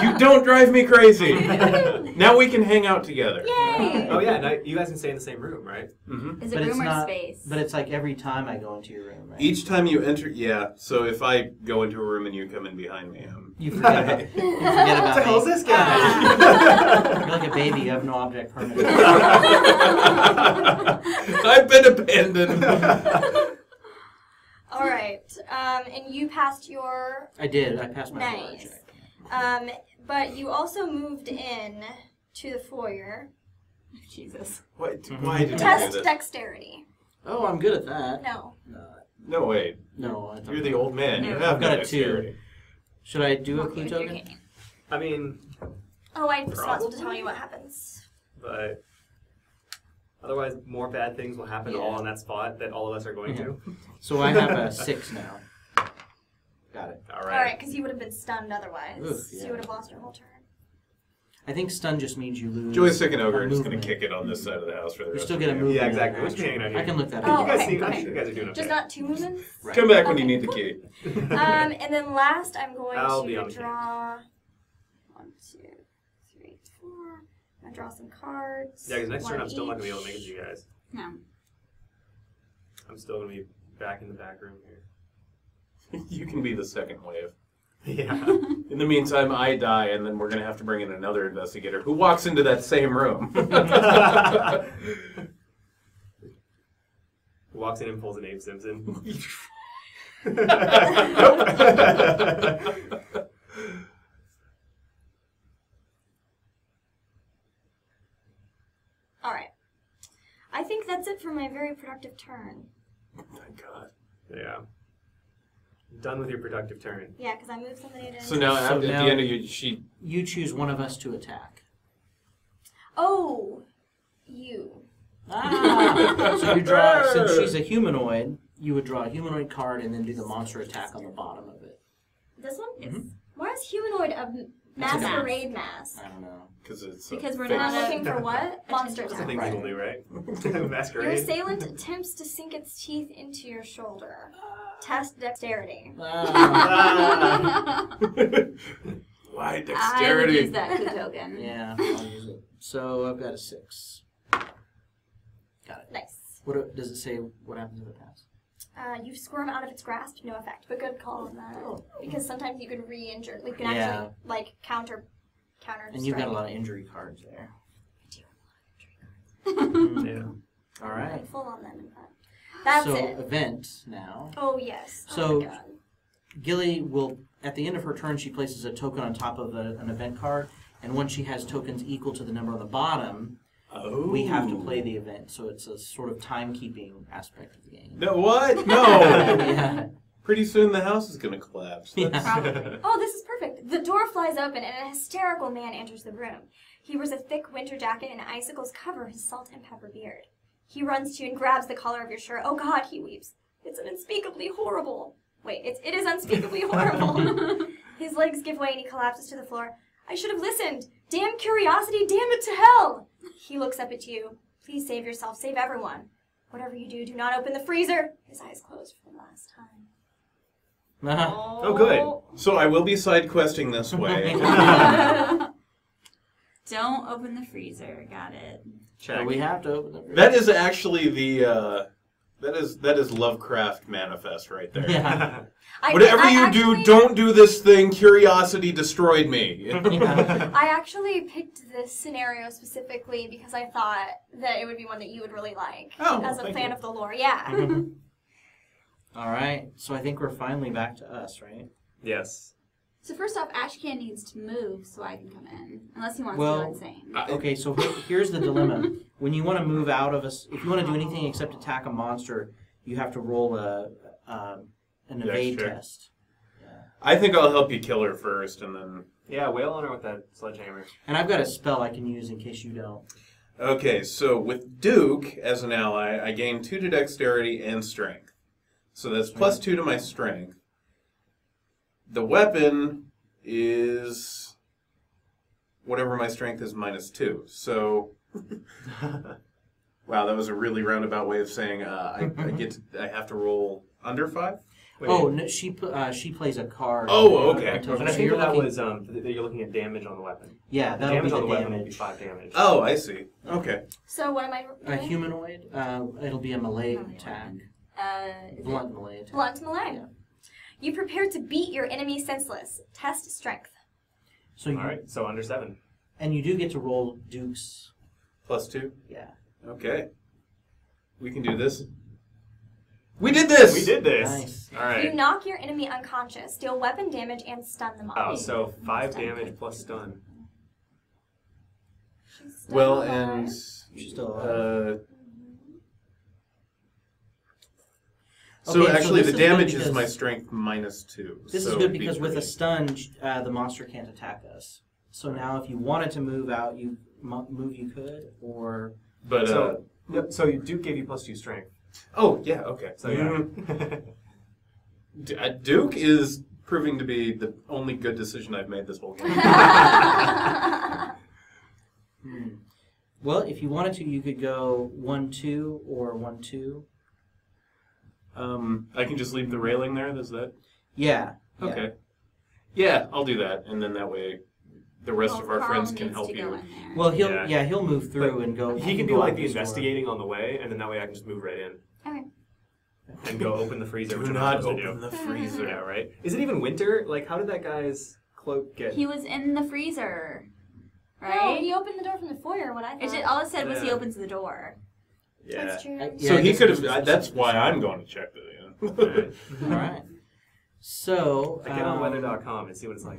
You don't drive me crazy. Now we can hang out together. Yay! Oh yeah, now you guys can stay in the same room, right? Mm-hmm. Is But it it's room or not- space? But it's like every time I go into your room, right? Each time you enter, yeah. So if I go into a room and you come in behind me, You forget about, you forget What about the hell is me. this guy? You're like a baby. You have no object permanent. I've been abandoned. All right, and you passed your I did. I passed my horror nice. check. But you also moved in to the foyer. Jesus. Why did you do Test this? dexterity. Oh, I'm good at that. No. No, wait. No, I thought You're the old man. You No. have I've got no a 2. dexterity. Should I do a Okay, clue you're token? okay. I mean, Oh, I'm responsible to Probably. tell you what happens. but otherwise, more bad things will happen Yeah. all in that spot that all of us are going to. So I have a 6 now. Got it. All All right. right, because you would have been stunned otherwise. Oof, So yeah. you would have lost your whole turn. I think stun just means you lose. Joey's sick and ogre a is just going movement. to kick it on this side of the house for the You rest still of get the a game. movement. Yeah, and exactly. an We're just action. hanging out here. I can look that Oh, up. You guys okay, seem, okay. you guys are doing okay. Just not 2 movements? Right. Come back when you Okay. need the key. And then last, I'm going I'll be to on the draw 1, 2, 3, 4. I'm going to draw some cards. Yeah, because next turn one I'm still not going to be able to each. make it to you guys. No. I'm still going to be back in the back room here. You can be the second wave. Yeah. In the meantime, I die, and then we're going to have to bring in another investigator who walks into that same room. Walks in and pulls an Abe Simpson. All right. I think that's it for my very productive turn. Thank God. Yeah. Done with your productive turn. Yeah, because I moved somebody in. So now, So at the now- end of your sheet, You choose one of us to attack. Oh, you. So you draw, since she's a humanoid, you would draw a humanoid card and then do the monster attack on the bottom of it. This one? Yes. Why is humanoid a masquerade mask? I don't know. because it's Because we're And not I'm looking for what? Monster Attention. That's a thing attack. people do, right? Your Masquerade. assailant attempts to sink its teeth into your shoulder. Test dexterity. Ah, Why I would dexterity? use that clue token. yeah, I'll use it. So I've got a 6. Got it. Nice. Does it say what happens if it passes? You squirm out of its grasp, no effect. But good call on that. Because sometimes you can re-injure. Like, you can Yeah. actually, like, counter And you've got a strike. lot of injury cards there. Yeah. All right. I'm full on them, in fact. That's so it. event now. Oh, yes. So- Oh, my God. Gilly will, at the end of her turn, she places a token on top of an event card, And once she has tokens equal to the number on the bottom, we have to play the event. So it's a sort of timekeeping aspect of the game. No, what? No. Yeah. Pretty soon the house is going to collapse. Yeah. Oh, this is perfect. The door flies open and a hysterical man enters the room. He wears a thick winter jacket and icicles cover his salt and pepper beard. He runs to you and grabs the collar of your shirt. Oh God, he weeps. It's unspeakably horrible. Wait, it is unspeakably horrible. His legs give way and he collapses to the floor. I should have listened. Damn curiosity, damn it to hell. He looks up at you. Please save yourself, save everyone. Whatever you do, do not open the freezer. His eyes closed for the last time. Oh, good. So I will be side questing this way. Don't open the freezer. Got it. So we have to open the freezer. That is actually the that is Lovecraft manifest right there. Yeah. Whatever you do, don't do this thing. Curiosity destroyed me. I actually picked this scenario specifically because I thought that it would be one that you would really like as a fan of the lore. Yeah. Mm-hmm. All right. So I think we're finally back to us, right? Yes. So first off, Ashcan needs to move so I can come in, unless he wants to go insane. Okay, so here's the dilemma. When you want to move out of if you want to do anything except attack a monster, you have to roll an evade test. Yeah. I think I'll help you kill her first, and then... Yeah, wail on her with that sledgehammer. And I've got a spell I can use in case you don't. Okay, so with Duke as an ally, I gain 2 to dexterity and strength. So that's plus 2 to my strength. The weapon is whatever my strength is minus 2. So, wow, that was a really roundabout way of saying I have to roll under 5. Wait, oh, no, she plays a card. Oh, okay. And I think that was that you're looking at damage on the weapon. Yeah, that'll damage be on the the weapon will be damage. 5 damage. Oh, I see. Okay. So what am I A doing? humanoid. It'll be a melee attack. Blunt melee attack. Blunt melee. Yeah. You prepare to beat your enemy senseless. Test strength. So All right, so under 7. And you do get to roll Duke's. Plus 2? Yeah. Okay. We can do this. We did this! We did this! Nice. All right. You knock your enemy unconscious, deal weapon damage, and stun them all. Oh, so 5 damage plus stun. She's still Well, alive. and... She's still alive. So Okay, so actually, this the is good damage is because- my strength minus 2. This so is good it'd be because with a 3. stun, the monster can't attack us. So now if you wanted to move out, you could, or... But, So Duke gave you plus 2 strength. oh, yeah, okay. So yeah. Duke is proving to be the only good decision I've made this whole game. Well, if you wanted to, you could go 1-2 or 1-2. I can just leave the railing there, is that? Yeah. Okay. Yeah, I'll do that, and then that way the rest of our Carl friends can needs help to go you. in there. Well, Yeah. he'll move through and go. He can go do like out the this door. investigating on the way, and then that way I can just move right in. Okay. And go open the freezer, Do which I'm not not supposed to open do. the freezer. Yeah, right? Is it even winter? Like, how did that guy's cloak get... He was in the freezer, No, right? he opened the door from the foyer, what I thought. All it said was he Yeah. opens the door. Yeah. That's true. So I he guess could it's have. That's why I'm going to check the. Alright. All right. So I get on weather.com and see what it's like.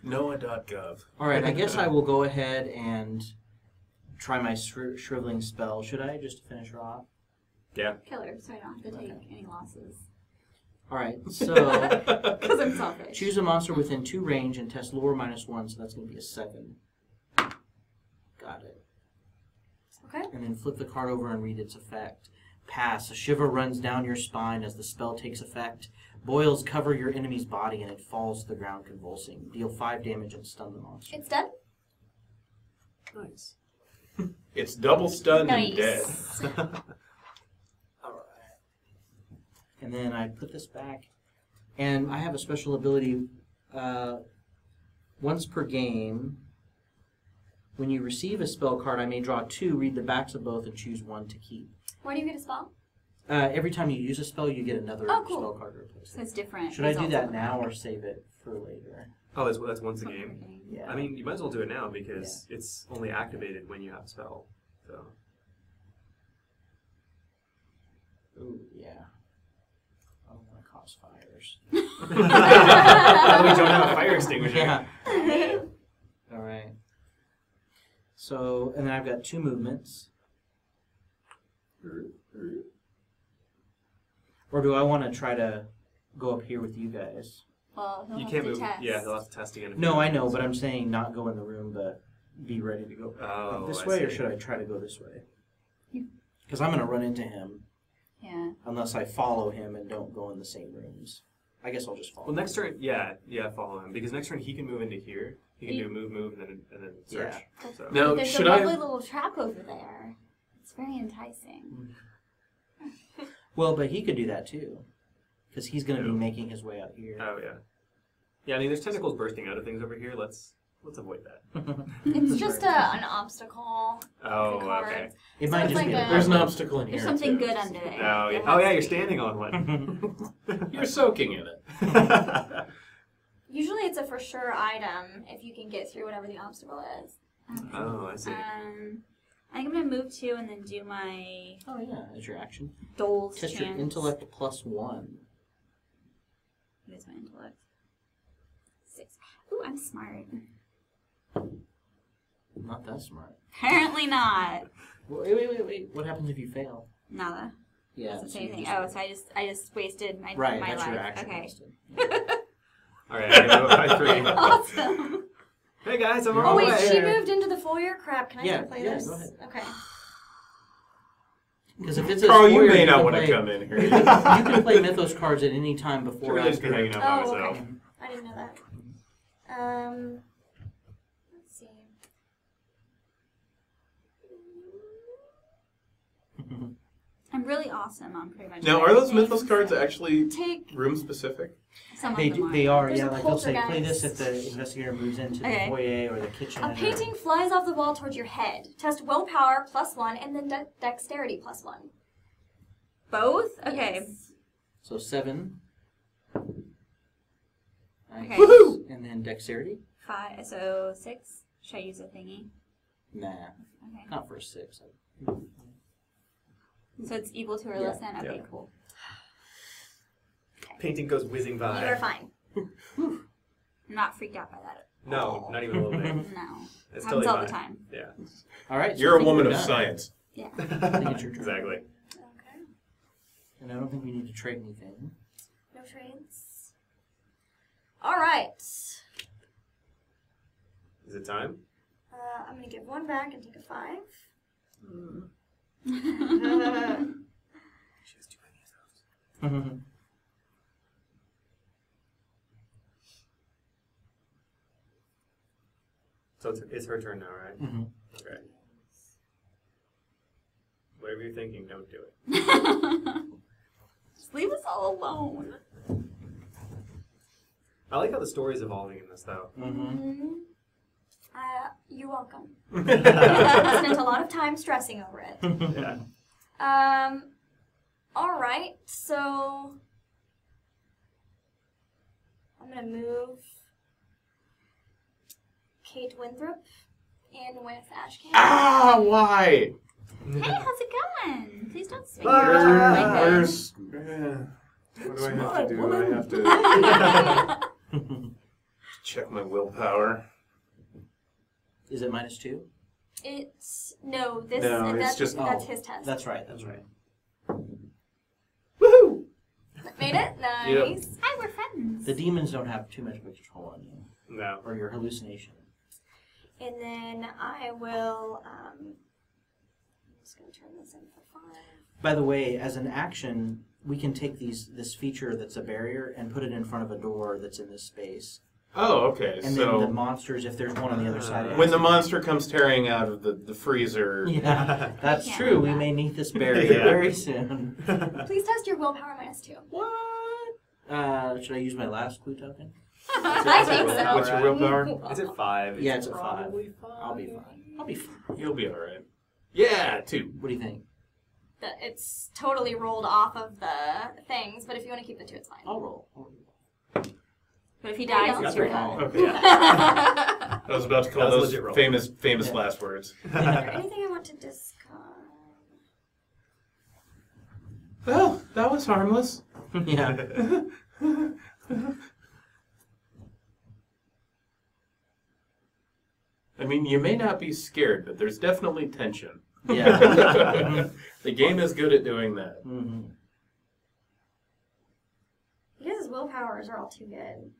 NOAA.gov. All right. I guess I will go ahead and try my shriveling spell. Should I just to finish her off? Yeah. Kill her, so I don't have to take any losses. All right. So Because I'm selfish. choose a monster within 2 range and test lower -1. So that's going to be a 7. Got it. Okay. And then flip the card over and read its effect. Pass. A shiver runs down your spine as the spell takes effect. Boils cover your enemy's body and it falls to the ground convulsing. Deal 5 damage and stun the monster. It's dead? Nice. It's double stunned and Nice. dead. Alright. And then I put this back. And I have a special ability. Once per game, when you receive a spell card, I may draw 2, read the backs of both, and choose 1 to keep. Where do you get a spell? Every time you use a spell, you get another Oh, cool. spell card to replace So it. it's different. Should I do results that of the now card. or save it for later? Oh, that's once a game. Yeah. I mean, you might as well do it now because it's only activated when you have a spell. So. Ooh, yeah. I don't want to cause fires. Now that we don't have a fire extinguisher. Yeah. So, and then I've got 2 movements. Or do I want to try to go up here with you guys? Well, he'll You have can't to move. test. Yeah, he'll have to test again. No, I know, but I'm saying not go in the room, but be ready to go Oh, this I way, or see. should I try to go this way? Because I'm going to run into him Yeah. unless I follow him and don't go in the same rooms. I guess I'll just follow Well, him. next turn, yeah, follow him because next turn he can move into here. He can do move, and then search. Yeah. So. Now, There's should a I? lovely little trap over there. It's very enticing. Well, but he could do that too. Because he's going to be making his way out here. Oh yeah. Yeah, I mean, there's tentacles bursting out of things over here. Let's avoid that. It's just an obstacle. Oh, The cards. okay. It So might it's just like be a- There's an obstacle in here. There's something too. good under there. Oh yeah. It Oh has yeah, to you're be. standing on one. You're soaking in it. Usually it's a for sure item if you can get through whatever the obstacle is. Oh, I see. I think I'm gonna move 2 and then do my Oh, yeah, that's your action. Dole's Test chance. your intellect +1. What is my intellect? 6. Ooh, I'm smart. Not that smart. Apparently not. Wait. What happens if you fail? Nada. Yeah. That's the so same you thing. just- Oh, so I just wasted my Right, my that's life. your action. Okay. wasted. All right, I'm gonna go by 3. Awesome. Hey guys, I'm You're Oh on wait, my way. she moved into the foyer. Crap! Can I Yeah, still play yeah, this? go ahead. Okay. Because if it's a Carl, you spoiler, may not can want to play- come in here. You can play Mythos cards at any time before Should or really just be after. hanging out by Oh, myself. okay. I didn't know that. Let's see. I'm really awesome on pretty much. Now, are those everything, Mythos cards so actually Take. room specific? Some They of them they are, There's yeah. a Like they'll say, play poltergeist. this if the investigator moves into Okay. the foyer or the kitchen. A painting flies off the wall towards your head. Test willpower +1 and then dexterity +1. Both? Okay. Yes. So 7. Nice. Okay. Woohoo! And then dexterity? 5. So 6. Should I use a thingy? Nah, Okay. not for a 6. So it's equal to or Yeah. less than? Okay, Yeah. cool. Painting goes whizzing by. You are fine. I'm not freaked out by that. No, not even a little bit. No. It's Happens totally all fine. the time. Yeah. All right. So You're I a think woman we're of done. science. Yeah. I think it's your turn. Exactly. Okay. And I don't think we need to trade anything. No trades. All right. Is it time? I'm gonna give 1 back and take a 5. She has too many of those. So it's her turn now, right? Mhm. Okay. Whatever you're thinking, don't do it. Just leave us all alone. I like how the story's evolving in this, though. You're welcome. I spent a lot of time stressing over it. Yeah. All right. So I'm gonna move Kate Winthrop in with Ashcan. Ah, why? Hey, how's it going? Please don't swing Ah, your arm like that. Where's... What do I have to do? I have to check my willpower. Is it -2? It's no. This No, it's that's just- that's his test. That's right. That's right. Woohoo! Made it. Nice. Hi, we're friends. The demons don't have too much control on you No. or your hallucination. And then I will. I'm just gonna turn this in for 5. By the way, as an action, we can take this feature that's a barrier and put it in front of a door that's in this space. Oh, okay. And then the So monsters, if there's one on the other side, it when has the to- monster comes tearing out of the freezer, Yeah, that's Yeah. true. We may need this barrier Yeah. very soon. Please test your willpower -2. What? Should I use my last clue token? I think so. what's your willpower? It's at 5. Yeah, it's at 5. probably fine. I'll be fine. I'll be fine. You'll be all right. Yeah, 2. What do you think? It's totally rolled off of the things, but if you want to keep the 2, it's fine. I'll roll. But if he There you dies, go. it's your That's fault. Okay. Yeah. I was about to call That was those legit roll. famous Yeah. last words. Is there anything I want to discard? Well, that was harmless. Yeah. I mean, you may not be scared, but there's definitely tension. Yeah. The game is good at doing that. Mm-hmm. You guys' willpowers are all too good.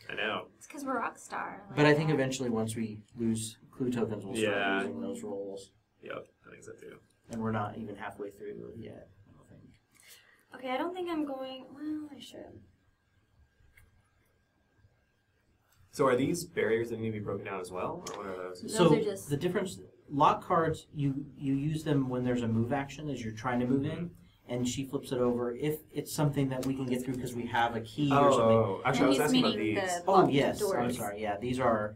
I know. It's because we're Rockstar. But I think eventually once we lose clue tokens, we'll start losing those rolls. Yep, I think so too. And we're not even halfway through yet, I don't think. Okay, I don't think I'm going... Well, I should. So are these barriers that need to be broken down as well, or what are those? So are just... the difference, lock cards, you use them when there's a move action as you're trying to move in, and she flips it over if it's something that we can get through because we have a key or something. Oh, actually, I was he's asking about meaning these. the Oh, blocked yes. doors. I'm sorry. Yeah, these are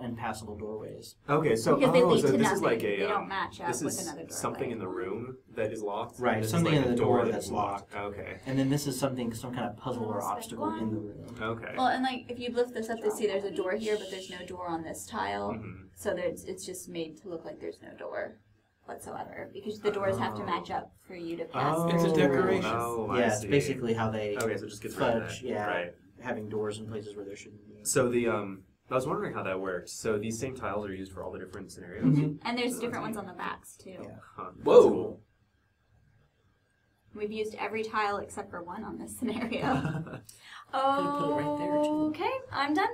impassable doorways. Okay, so Because they lead so to this nothing. is like They a don't match up this with is another doorway. something in the room that is locked. Right, and this is something like in a the door that's locked. Okay. And then this is some kind of puzzle or Let's pick obstacle one. in the room. Okay. Well, and like if you lift this up, they see there's a door here, but there's no door on this tile. Mhm. So it's just made to look like there's no door whatsoever because the doors have to match up for you to pass. Oh, It's a decoration. Oh, Yeah, I it's see. basically how they Okay, so it just gets rid of fudge, that. yeah, Right. having doors in places where there shouldn't be. So the I was wondering how that worked. So these same tiles are used for all the different scenarios. Mhm. And there's different ones on the backs too. Yeah. Huh, that's Whoa. cool. We've used every tile except for one on this scenario. Oh, put it right there, too. Okay, I'm done.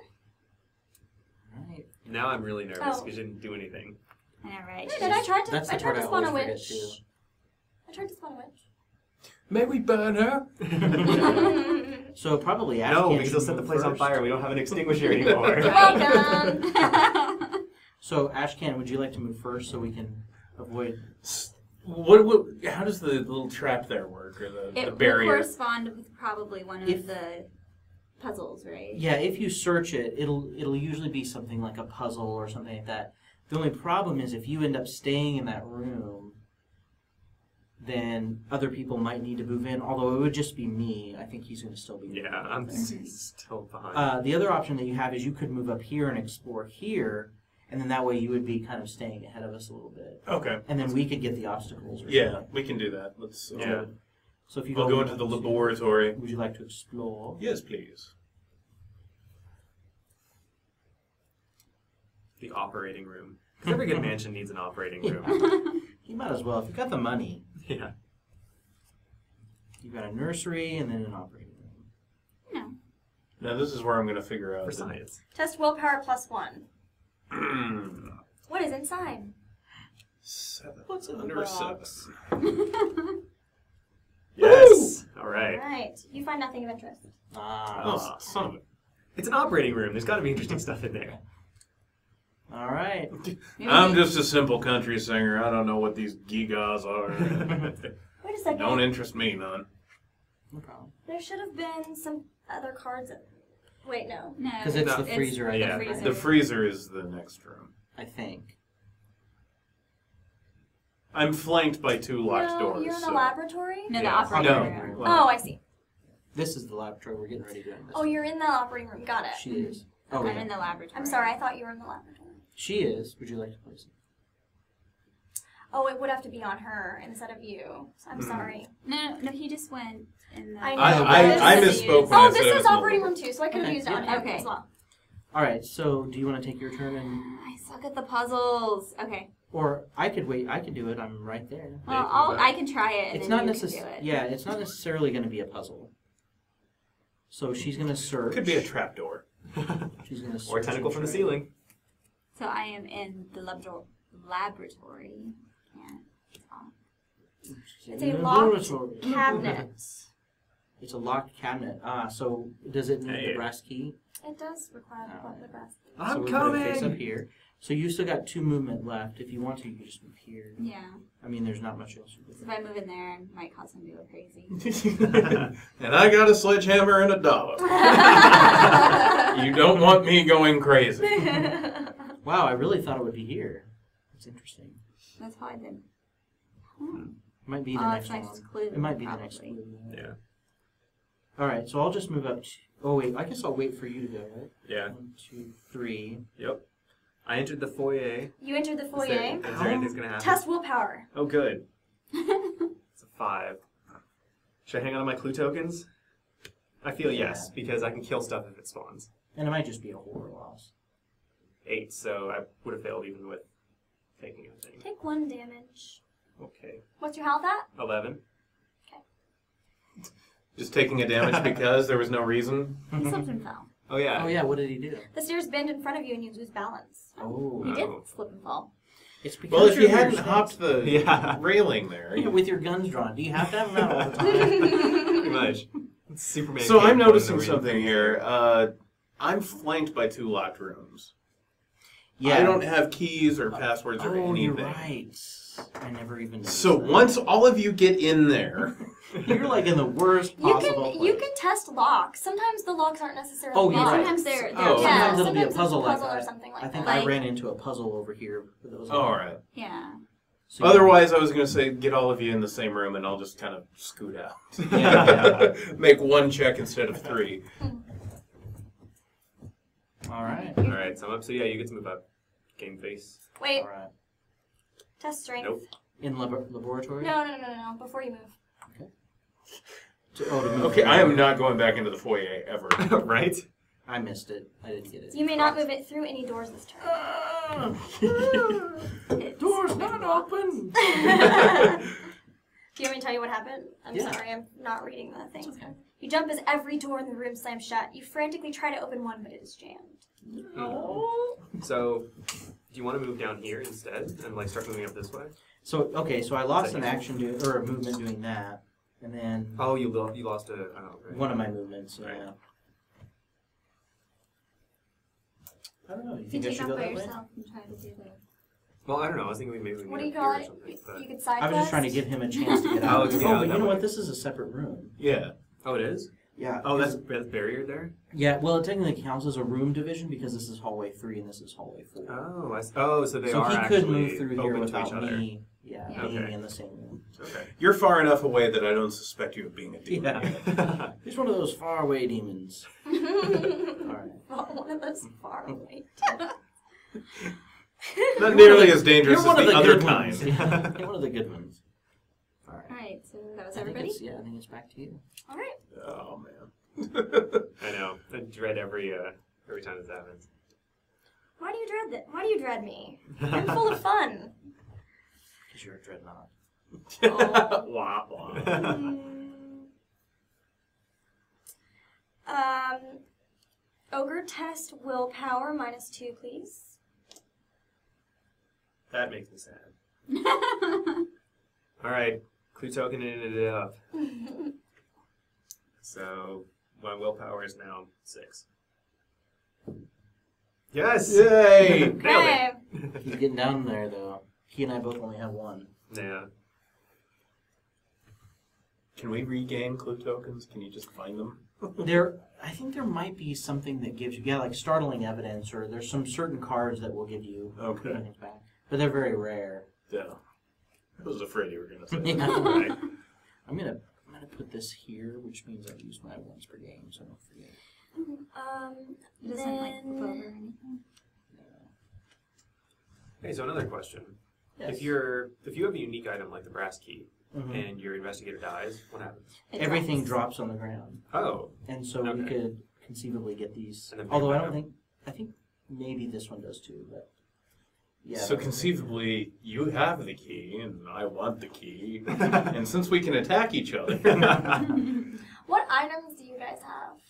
Right. Now I'm really nervous Oh. because you didn't do anything. I know, right? Did I try to? That's the I tried part to I spawn a always witch. forget too. I tried to spawn a witch. May we burn her? So probably Ash No, Can because should they'll set the move place on first. fire and we don't have an extinguisher anymore. You're welcome. So Ashcan, would you like to move first so we can avoid? How does the little trap there work, or the It will barrier? correspond with probably one of If- the puzzles, right? Yeah, if you search it, it'll usually be something like a puzzle or something like that. The only problem is if you end up staying in that room, then other people might need to move in. Although it would just be me. I think he's going to still be. Yeah, moving I'm there. still behind. The other option that you have is you could move up here and explore here, and then that way you would be kind of staying ahead of us a little bit, Okay. and then we could get the obstacles. Or Yeah, something. we can do that. Let's. Yeah. So if you We'll go into the laboratory. Would you like to explore? Yes, please. The operating room. Because every good mansion needs an operating room. You might as well if you got the money. Yeah. You've got a nursery and then an operating room. No. Now this is where I'm going to figure out. For science. Test willpower +1. the- What is inside? 7. What's in the Under a box? 7. Yes! All Alright. right. You find nothing of interest. Oh, son of a... It's an operating room. There's got to be interesting stuff in there. All right. Maybe I'm we- just a simple country singer. I don't know what these gigas are. Wait a second. Don't interest me none. No problem. There should have been some other cards. Wait, no. No. Because it's No. the freezer, I Yeah. think. The freezer is the next room. I think. I'm flanked by 2 locked No, doors. you're in the so- laboratory? No, the Yeah. operating No. room. Well, Oh, I see. This is the laboratory. We're getting ready to go in this. Oh, you're in the operating room. Got it. She is. Oh, I'm yeah. in the laboratory. I'm sorry. I thought you were in the laboratory. She is. Would you like to place it? Oh, it would have to be on her instead of you. So I'm sorry. No, he just went in the... I know. I This misspoke is- when I Oh, said this it is was operating mobile. room 2, so I could have Okay, used it on yeah. him Okay. as well. All right. So, do you want to take your turn, and I suck at the puzzles. Okay. or I could wait? I could do it. I'm right there. Well, I can try it, and It's then not you can do necessarily. it. Yeah, it's not necessarily going to be a puzzle. So she's going to search. Could be a trapdoor. She's going to search. Or a tentacle and from the try. ceiling. So I am in the laboratory. Can't talk. It's a locked Laboratory. cabinet. It's a locked cabinet. So does it need Hey. the brass key? It does require the brass. So I'm we're gonna face up coming! here. So you still got 2 movement left. If you want to, you can just move here. Yeah. I mean, there's not much else you So can if I move in there, I might cause him to go crazy. And I got a sledgehammer and a dollop. You don't want me going crazy. do. Wow, I really thought it would be here. That's interesting. That's probably the... Might be the Oh, next it's next one. clue, It might be probably. the next clue. Yeah. All right, so I'll just move up. Oh wait, I guess I'll wait for you to go. Right? Yeah. 1, 2, 3. Yep. I entered the foyer. You entered the Is foyer. there anything going to happen? Test willpower. Oh, good. It's a 5. Should I hang on to my clue tokens? I feel yes, because I can kill stuff if it spawns. And it might just be a horror loss. 8, so I would have failed even with taking a thing. Take 1 damage. Okay. What's your health at? 11. Just taking a damage because there was no reason. He slipped and fell. Oh yeah. Oh yeah, what did he do? The stairs bend in front of you and you lose balance. Oh. He did Oh. slip and fall. It's because Well, if you you're hadn't your hopped the Yeah. railing there. Yeah, with your guns drawn. Do you have to have them out all the time? Pretty much. Superman. So can't I'm go noticing in the something ring. here. I'm flanked by 2 locked rooms. Yeah. I don't have keys or passwords or Oh, anything. you're right. I never even noticed So that. once all of you get in there, You're like in the worst possible You place. can test locks. Sometimes the locks aren't necessarily Oh, you're locked. right. Sometimes they're Oh, Yeah, sometimes it'll be a sometimes puzzle it's like or that. something like I think that. I ran into a puzzle over here. That was all right. Yeah. So you- Otherwise, I was going to say get all of you in the same room, and I'll just kind of scoot out. Yeah. Make 1 check instead of 3. All right. All right, so I'm up. So yeah, you get to move up. Game face. Wait, All right. test strength. Nope. In laboratory? No. Before you move. To move Okay, forward. I am not going back into the foyer ever. Right? I missed it. I didn't get it. You may not move it through any doors this turn. Door's not open. Do you want me to tell you what happened? I'm Yeah. sorry, I'm not reading the things. okay. You jump as every door in the room slams shut. You frantically try to open one, but it is jammed. So, do you want to move down here instead and like start moving up this way? So I lost that an you? action or a movement doing that, and then Oh, you lost a. Oh, right. one of my movements. Yeah. Right. I don't know. You You think I take should off go by that way? yourself and try to do the. Well, I don't know. I was thinking maybe we What do meet you up call here or it? something, but- You could side I was just trying to quest. give him a chance to get Oh, out. to get out But that you know way. what? This is a separate room. Yeah. Oh, it is. Yeah. Oh, that's barrier there. Yeah. Well, it technically counts as a room division because this is hallway 3 and this is hallway 4. Oh, so they so are he actually could move through here open to each without other. me. Yeah, Yeah. being Okay. in the same room. Okay. You're far enough away that I don't suspect you of being a demon. Yeah. He's one of those faraway demons. All right. One of those far away. Not nearly as dangerous You're as one of the the other good kind. ones. You're one of the good ones. All right. Alright, so that was I think everybody? I think it's back to you. All right. Oh man. I know. I dread every time this happens. Why do you dread that? Why do you dread me? I'm full of fun. Because you're a dreadnought. Wah, wah. Ogre test willpower -2, please. That makes me sad. All right, clue token it up. So my willpower is now 6. Yes! Yay! Nailed it. Okay. He's getting down there, though. He and I both only have 1. Yeah. Can we regain clue tokens? Can you just find them? I think there might be something that gives you, like startling evidence, or there's some certain cards that will give you Okay. things back. But they're very rare. Yeah. I was afraid you were going to say Yeah. that. Right. I'm gonna put this here, which means I've used my once per game, so I don't forget. It doesn't like flip over or anything. Hey, so another question. Yes. If you have a unique item like the brass key Mhm. and your investigator dies, what happens? It Everything drops on the ground, Oh, and so we Okay. could conceivably get these. And then pick Although I one don't up. think, I think maybe this one does too, but yeah. So conceivably, you have the key, and I want the key. And since we can attack each other, What items do you guys have?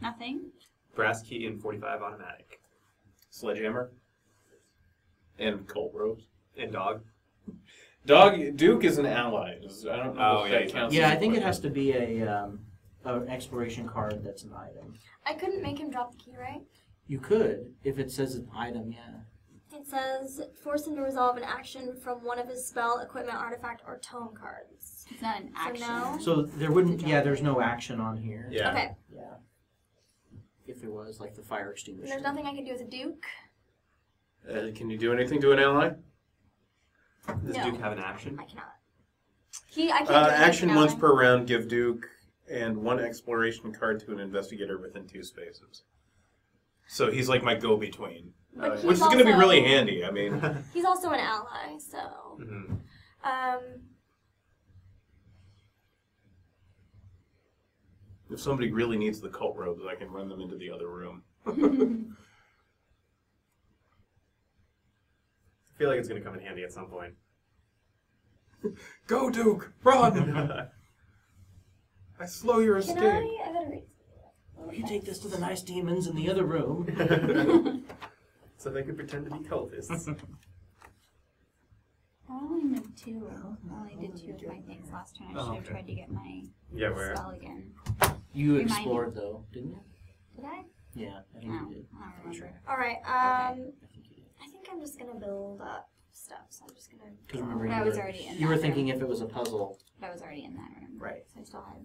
Nothing. brass key and 45 automatic. sledgehammer and colt ropes. And dog. Duke is an ally. I don't know Oh, if yeah, that he's counts. Yeah, as I think it weapon. has to be an exploration card that's an item. I couldn't make him drop the key, right? You could, if it says an item, yeah. It says force him to resolve an action from one of his spell, equipment, artifact, or tome cards. It's not an action. no? So there wouldn't, yeah, there's no action on here. Yeah. Okay. Yeah. If there was, like the fire extinguisher. And there's nothing I can do with a duke. Can you do anything to an ally? Does No. Duke have an action? I cannot. I can't do anything Action now. once per round. Give Duke and 1 exploration card to an investigator within 2 spaces. So he's like my go-between, But which he's is going to be also- really handy. I mean, He's also an ally, so. Mm-hmm. if somebody really needs the cult robes, I can run them into the other room. feel like it's going to come in handy at some point. Go, Duke! Run! I slow your escape. I gotta read. You take this to the nice demons in the other room. So they could pretend to be cultists. I only moved 2. I only did 2 of my things last turn. I should have tried to get my spell again. You Remind explored, though, didn't you? Did I? Yeah, I think you did. I don't remember. Sure. Alright, I think you did. I think I'm just gonna build up stuff, so I'm just gonna... Because remember, That was already in you were that thinking room. if it was a puzzle. That was already in that room. Right. So I still had...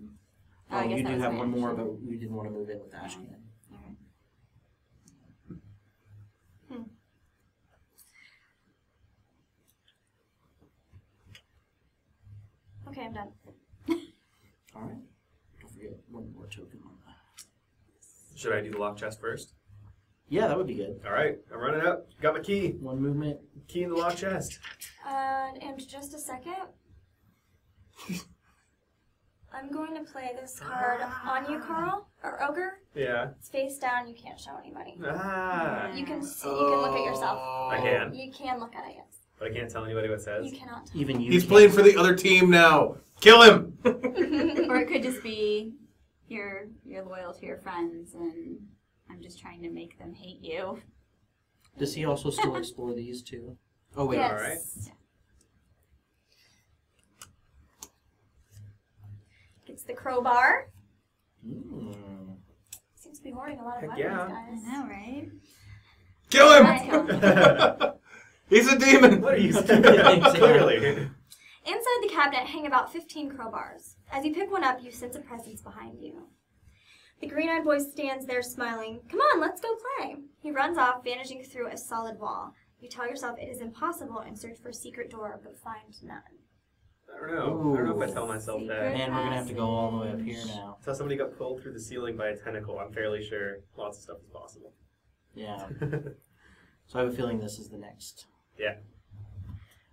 Oh, I guess you that do was have my one more, action. but you didn't want to move in with Ashcan. Alright. Okay, I'm done. Alright. Don't forget one more token on that. Should I do the lock chest first? Yeah, that would be good. All right, I'm running up. Got my key. One movement. Key in the lock chest. And just a second. I'm going to play this card on you, Carl, or Ogre. Yeah. It's face down. You can't show anybody. Ah. You can see. You can look at yourself. I can. You can look at it. Yes. But I can't tell anybody what it says. You cannot. Even you. He's can't. playing for the other team now. Kill him! Or it could just be you're loyal to your friends and I'm just trying to make them hate you. Does he also still explore these two? Oh, wait. Yes. All right. It's the crowbar. Mm. Seems to be hoarding a lot of Heck money, yeah. these I guys. know, right? Kill him! Right. He's a demon! What are you saying? Clearly. Inside the cabinet hang about 15 crowbars. As you pick one up, you sense a presence behind you. The green-eyed boy stands there smiling. Come on, let's go play. He runs off, vanishing through a solid wall. You tell yourself it is impossible and search for a secret door, but find none. I don't know. I don't know if I tell myself that. Man, we're going to have to go all the way up here now. So somebody got pulled through the ceiling by a tentacle. I'm fairly sure lots of stuff is possible. Yeah. So I have a feeling this is the next. Yeah.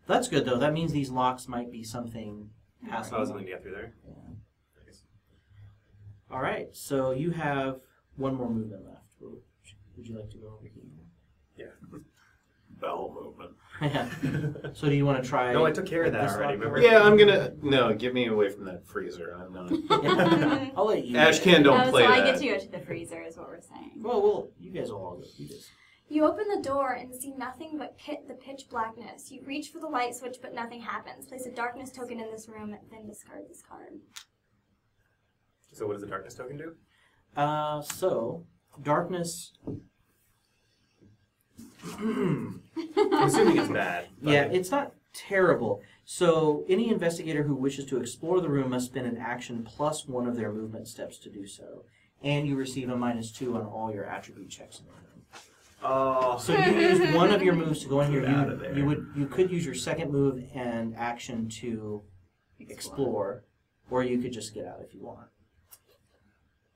That's good, though. That means these locks might be something passable. I was going to get through there. Yeah. Nice. All right, so you have one more movement left. Would you like to go over here? Yeah. Bowel movement. Yeah. So do you want to try? No, I took care of that this already, lock? remember? Yeah, I'm gonna... No, get me away from that freezer. I'm not... Yeah. I'll let you. Ashcan don't Oh, play so that. I get to go to the freezer is what we're saying. Well, you guys will all go. You just. You open the door and see nothing but the pitch blackness. You reach for the light switch, but nothing happens. Place a darkness token in this room, then discard this card. So what does the darkness token do? So darkness. I'm assuming it's bad. but- Yeah, it's not terrible. So any investigator who wishes to explore the room must spend an action plus one of their movement steps to do so, and you receive a -2 on all your attribute checks in the room. Oh. So you use one of your moves to go in here. Get out of there. You could use your second move and action to explore, or you could just get out if you want.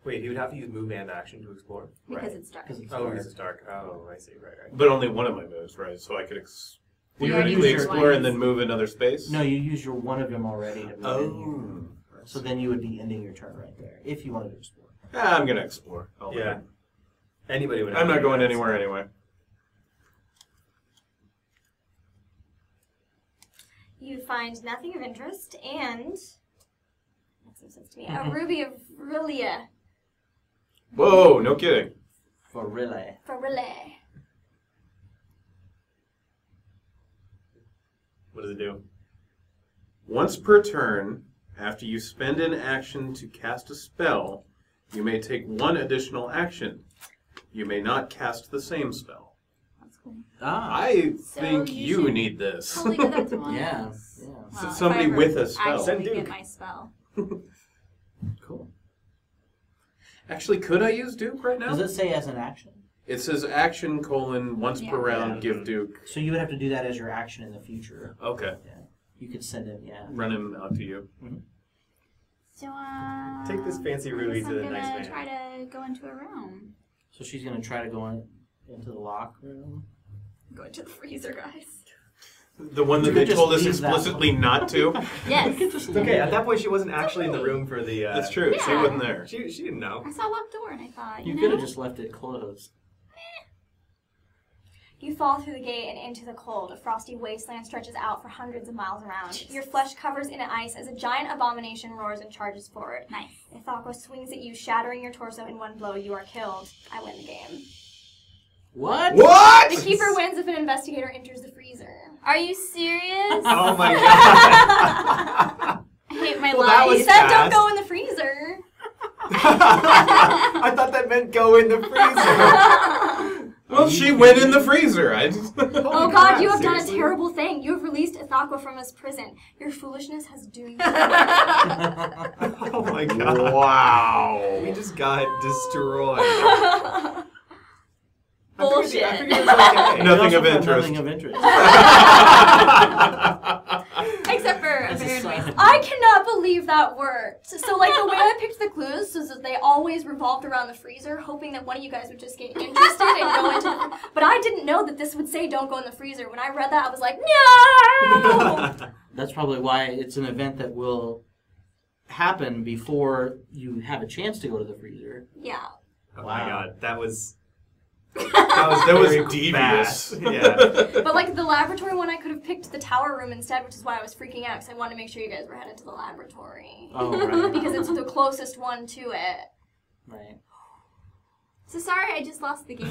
Wait, he would have to use move and action to explore? Because Right. it's dark. 'Cause it's Oh, dark. because it's dark. Oh, I see. Right. But only one of my moves, right? So I could Well, you theoretically use your- explore and then move another space? No, you use your one of them already to move in here. Oh. So then you would be ending your turn right there if you wanted to explore. I'm gonna explore. Yeah. Anybody would have I'm to not do going that, anywhere so- anyway. You find nothing of interest, and makes some sense to me. A ruby of Rilia. Whoa, no kidding. For really. For relay. What does it do? Once per turn, after you spend an action to cast a spell, you may take one additional action. You may not cast the same spell. That's cool. Ah. I So think you you should need this. Totally give that to one. Yeah. Well, if Somebody I ever with a spell. actually Send get Duke. my spell. Cool. Actually, could I use Duke right now? Does it say as an action? It says action : once per round, Yeah. give Duke. So you would have to do that as your action in the future. Okay. Yeah. You could send him, yeah. Run him out to you. So, Take this fancy I ruby guess to the I'm nice gonna man. try to go into a room. So she's going to try to go into the lock room. Go into the freezer, guys. The one that You they could just told us leave that explicitly not to. Yes. It's okay. At that point, she wasn't actually in the room for the. That's true. She Yeah. wasn't there. She didn't know. I saw a locked door and I thought, You you could know, have just left it closed. You fall through the gate and into the cold. A frosty wasteland stretches out for hundreds of miles around. Jesus. Your flesh covers in ice as a giant abomination roars and charges forward. Nice. Ithaqua swings at you, shattering your torso in one blow. You are killed. I win the game. What? What? The keeper wins if an investigator enters the freezer. Are you serious? Oh my god. I hate my Well, that life. was Said don't fast. go in the freezer. I thought that meant go in the freezer. Well, she went in the freezer. I just... Oh God, you have done a terrible thing. You have released Ithaqua from his prison. Your foolishness has doomed you. Oh my god. Wow. We just got destroyed. Bullshit. I figured it was okay. Nothing We also of found interest. Nothing of interest. Except for a It's a barren sign. wasteland. I cannot believe that worked. So, like, the way I picked the clues was that they always revolved around the freezer, hoping that one of you guys would just get interested and go into the But I didn't know that this would say don't go in the freezer. When I read that, I was like, no! That's probably why it's an event that will happen before you have a chance to go to the freezer. Yeah. Oh Wow. my god, that was That was very devious. fast. Yeah. But, like, the laboratory one, I could have picked the tower room instead, which is why I was freaking out, because I wanted to make sure you guys were headed to the laboratory. Oh, right. Because it's the closest one to it. Right. So sorry, I just lost the game.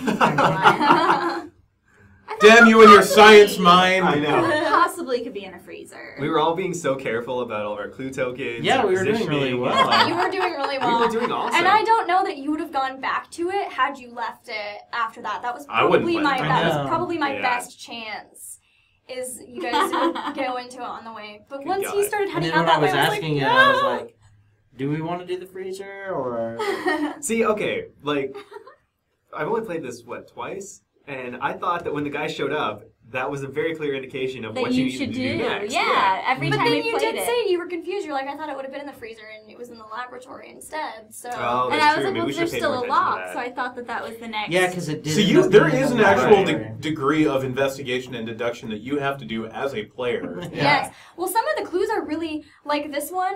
I Damn you and your science mind. I know. Possibly could be in a freezer. We were all being so careful about all of our clue tokens. Yeah, our we were doing positioning. really well. You were doing really We well. were doing awesome. And I don't know that you would have gone back to it had you left it after that. That was I wouldn't probably play my it. that No. was probably my Yeah. best chance. Is you guys would go into it on the way. But Good once God. he started And heading then out when I that way, was I was asking like, it, no! I was like, do we want to do the freezer or... See, okay, like, I've only played this, twice? And I thought that when the guy showed up, that was a very clear indication of That what you you needed should to do do. next. Yeah, every But time then we you played did it. say you were confused. You're like, I thought it would have been in the freezer, and it was in the laboratory instead. So Oh, And that's I was true. like, Maybe well, we there's should pay still more a attention to lock, that. so I thought that was the next. Yeah, because it did. So there is an actual Right. degree of investigation and deduction that you have to do as a player. yes. Well, some of the clues are really like this one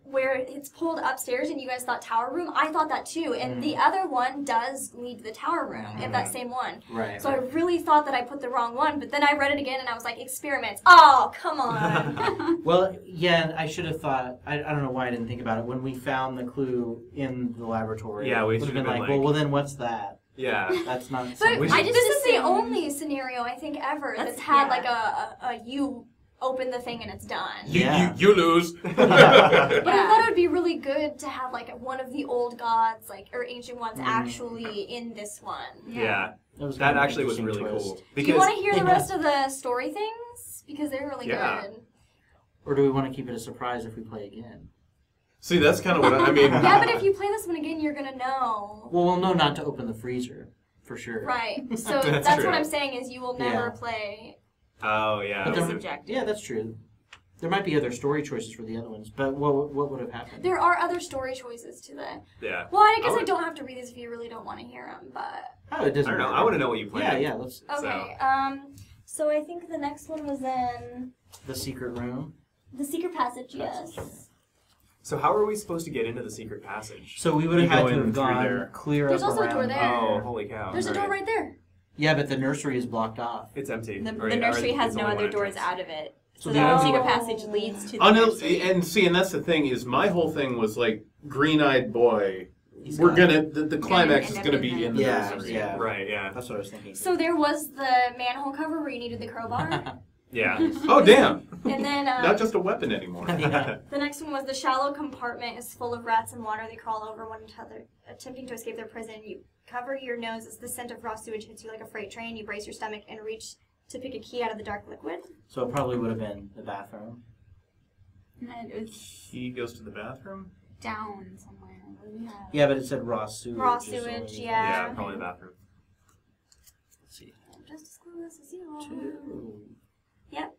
where it's pulled upstairs and you guys thought tower room. I thought that too, and the other one does lead to the tower room. If that same one. Right. So I really thought that I put the wrong one, but then I read it again and I was like, experiments. Oh, come on. Well, yeah, I should have thought. I don't know why I didn't think about it when we found the clue in the laboratory. Yeah, we it would should have have been been like, like- well, then what's that? Yeah. That's not. But something- We I should- just, this is the assumed- only scenario I think ever that's had like a you open the thing and it's done. Yeah. You lose. But I thought it would be really good to have like one of the old gods, like or ancient ones, actually in this one. Yeah. was That kind of an actually was interesting really twist. cool. Do you want to hear the Yeah. rest of the story things? Because they're really Yeah. good. Or do we want to keep it a surprise if we play again? See, that's kind of what I mean. Yeah, but if you play this one again, you're gonna know. Well, we'll know not to open the freezer for sure. Right. So That's that's true. what I'm saying is you will never Yeah. play. Oh, yeah. But It's there- subjective. Yeah, that's true. There might be other story choices for the other ones, but what would have happened? There are other story choices to the. Yeah. Well, I guess I I would- don't have to read these if you really don't want to hear them, but. Oh, it doesn't. I don't know. matter. I want to know what you planned. Yeah, let's. Okay. So I think the next one was in The secret room. the secret passage. Yes. So how are we supposed to get into the secret passage? So we would have You had go to in have through gone there. clear There's up also a door around there. Oh, holy cow. There's a door right there. Yeah, but the nursery is blocked off. It's empty. The Or- nursery or has it's no only other one doors entrance. out of it. So So the the only- secret passage leads to the Oh, no, nursery. and see, and that's the thing is, my whole thing was like, green-eyed boy. He's We're got- gonna the climax end is up gonna in be the- in the Yeah, nursery. yeah. Right, yeah. That's what I was thinking. So there was the manhole cover where you needed the crowbar, Yeah. Oh damn! and then Not just a weapon anymore. Yeah. the next one was the shallow compartment is full of rats and water. They crawl over one another, attempting to escape their prison. You cover your nose as the scent of raw sewage hits you like a freight train. You brace your stomach and reach to pick a key out of the dark liquid. So it probably would have been the bathroom. And it was He goes to the bathroom. down somewhere. What do we have? Yeah, but it said raw sewage. Raw is the sewage, only- yeah. Yeah, probably the bathroom. Let's see. Just as close as you are. 2. Yep.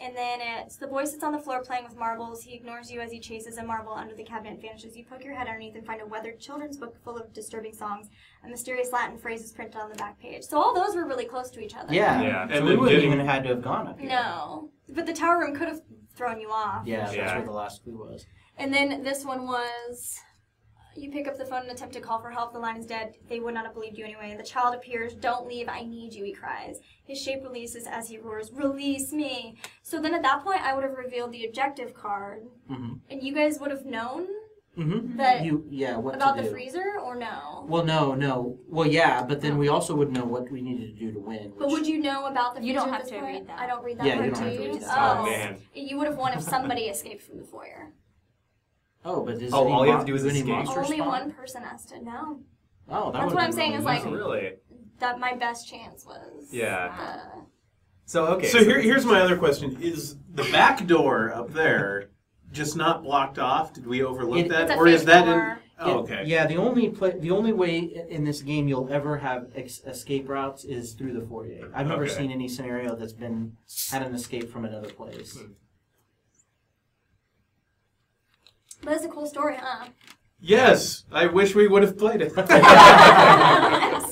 And then it's the boy sits on the floor playing with marbles. He ignores you as he chases a marble under the cabinet and vanishes. You poke your head underneath and find a weathered children's book full of disturbing songs. A mysterious Latin phrase is printed on the back page. So all those were really close to each other. Yeah. Yeah, So and we then wouldn't getting- even had to have gone up here. No. But the tower room could have thrown you off. Yeah, that's Yeah. where the last clue was. And then this one was You pick up the phone and attempt to call for help. The line is dead. They would not have believed you anyway. The child appears. Don't leave. I need you, he cries. His shape releases as he roars, release me. So then at that point, I would have revealed the objective card. Mm-hmm. And you guys would have known Mm-hmm. that what about to the do. freezer, or no? Well, no. Well, yeah, but then we also would know what we needed to do to win. But would you know about the freezer? You don't at have this to point? read that. I don't read that Yeah, part you don't too. have to read that. Oh, man. You would have won if somebody escaped from the foyer. Oh, but is all you have to do is any escape? monster Only spawn? one person has to know. Oh, That's what I'm saying is like Oh, really? that my best chance was. Yeah. So, okay. So here's my other question: is the back door up there just not blocked off? Did we overlook that, It's a or is fake that door. Oh, okay. Yeah, the only way in this game you'll ever have escape routes is through the foyer. I've never Okay. seen any scenario that's had an escape from another place. But it's a cool story, huh? Yes, I wish we would have played it. I'm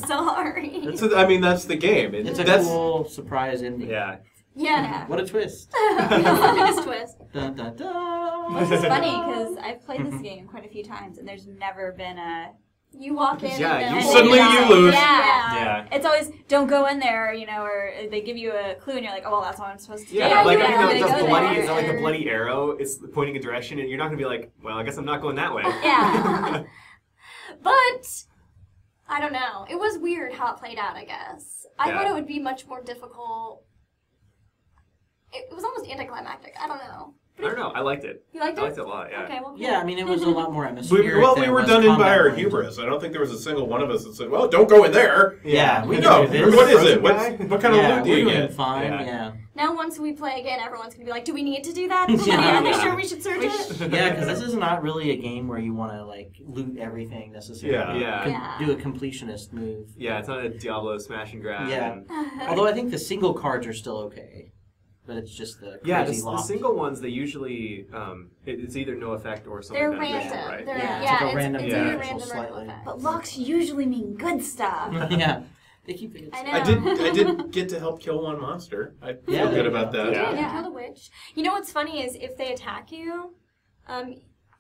sorry. That's the game. It's a That's cool surprise ending. Yeah. Yeah. What a twist! Biggest twist. Dun, dun, dun. Which is funny because I've played this game quite a few times, and there's never been a. You walk in. Yeah, and you then suddenly you lose. Yeah. It's always don't go in there, or they give you a clue, and you're like, oh well, that's what I'm supposed to do. Yeah, like you I know, mean, they the go bloody there is that like a and- bloody arrow. It's pointing a direction, and you're not gonna be like, well, I guess I'm not going that way. Yeah. But I don't know. It was weird how it played out, I guess. I Yeah. thought it would be much more difficult. It was almost anticlimactic. I don't know. I don't know. I liked it. You liked I it? liked it a lot. Yeah. Okay, well, cool. Yeah, I mean, it was a lot more atmospheric. we were done in by our combat-oriented. hubris. I don't think there was a single one of us that said, "Well, don't go in there." Yeah, we No, can do this. what is it? Frozen What kind of Yeah, loot do we're you doing get? fine. Yeah. Yeah, Now, once we play again, everyone's going to be like, do we need to do that? Yeah. Are we sure we should search it? yeah, because this is not really a game where you want to like loot everything necessarily. Yeah. Yeah. Do a completionist move. Yeah, it's not a Diablo smash and grab. Yeah. and- Although I think the single cards are still okay, but it's just the Yeah, crazy the lock. single ones, they usually, it's either no effect or something They're like that. random. Right? They're, Yeah, yeah, it's like a it's random either differential random or no slightly. effect. But locks usually mean good stuff. Yeah, they keep it. I know. I did get to help kill one monster. I feel Yeah, good there you about go. that. Yeah. Yeah, kill the witch. You know what's funny is if they attack you,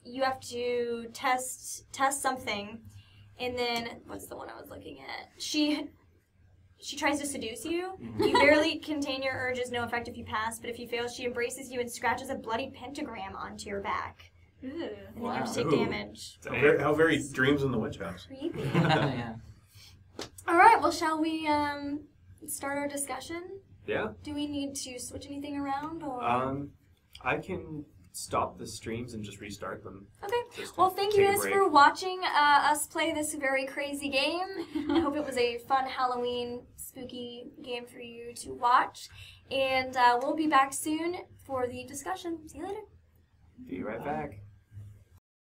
you have to test something, and then what's the one I was looking at? She tries to seduce you. You barely contain your urges, no effect if you pass, but if you fail, she embraces you and scratches a bloody pentagram onto your back. Ooh. And then you Wow. have to take Ooh. damage. How very dreams in the witch house. Creepy. yeah. All right, well, shall we start our discussion? Yeah. Do we need to switch anything around? Or? I can stop the streams and just restart them. Okay. Just to Well, thank you take a guys break. for watching us play this very crazy game. I hope it was a fun Halloween spooky game for you to watch. And we'll be back soon for the discussion. See you later. Be right back.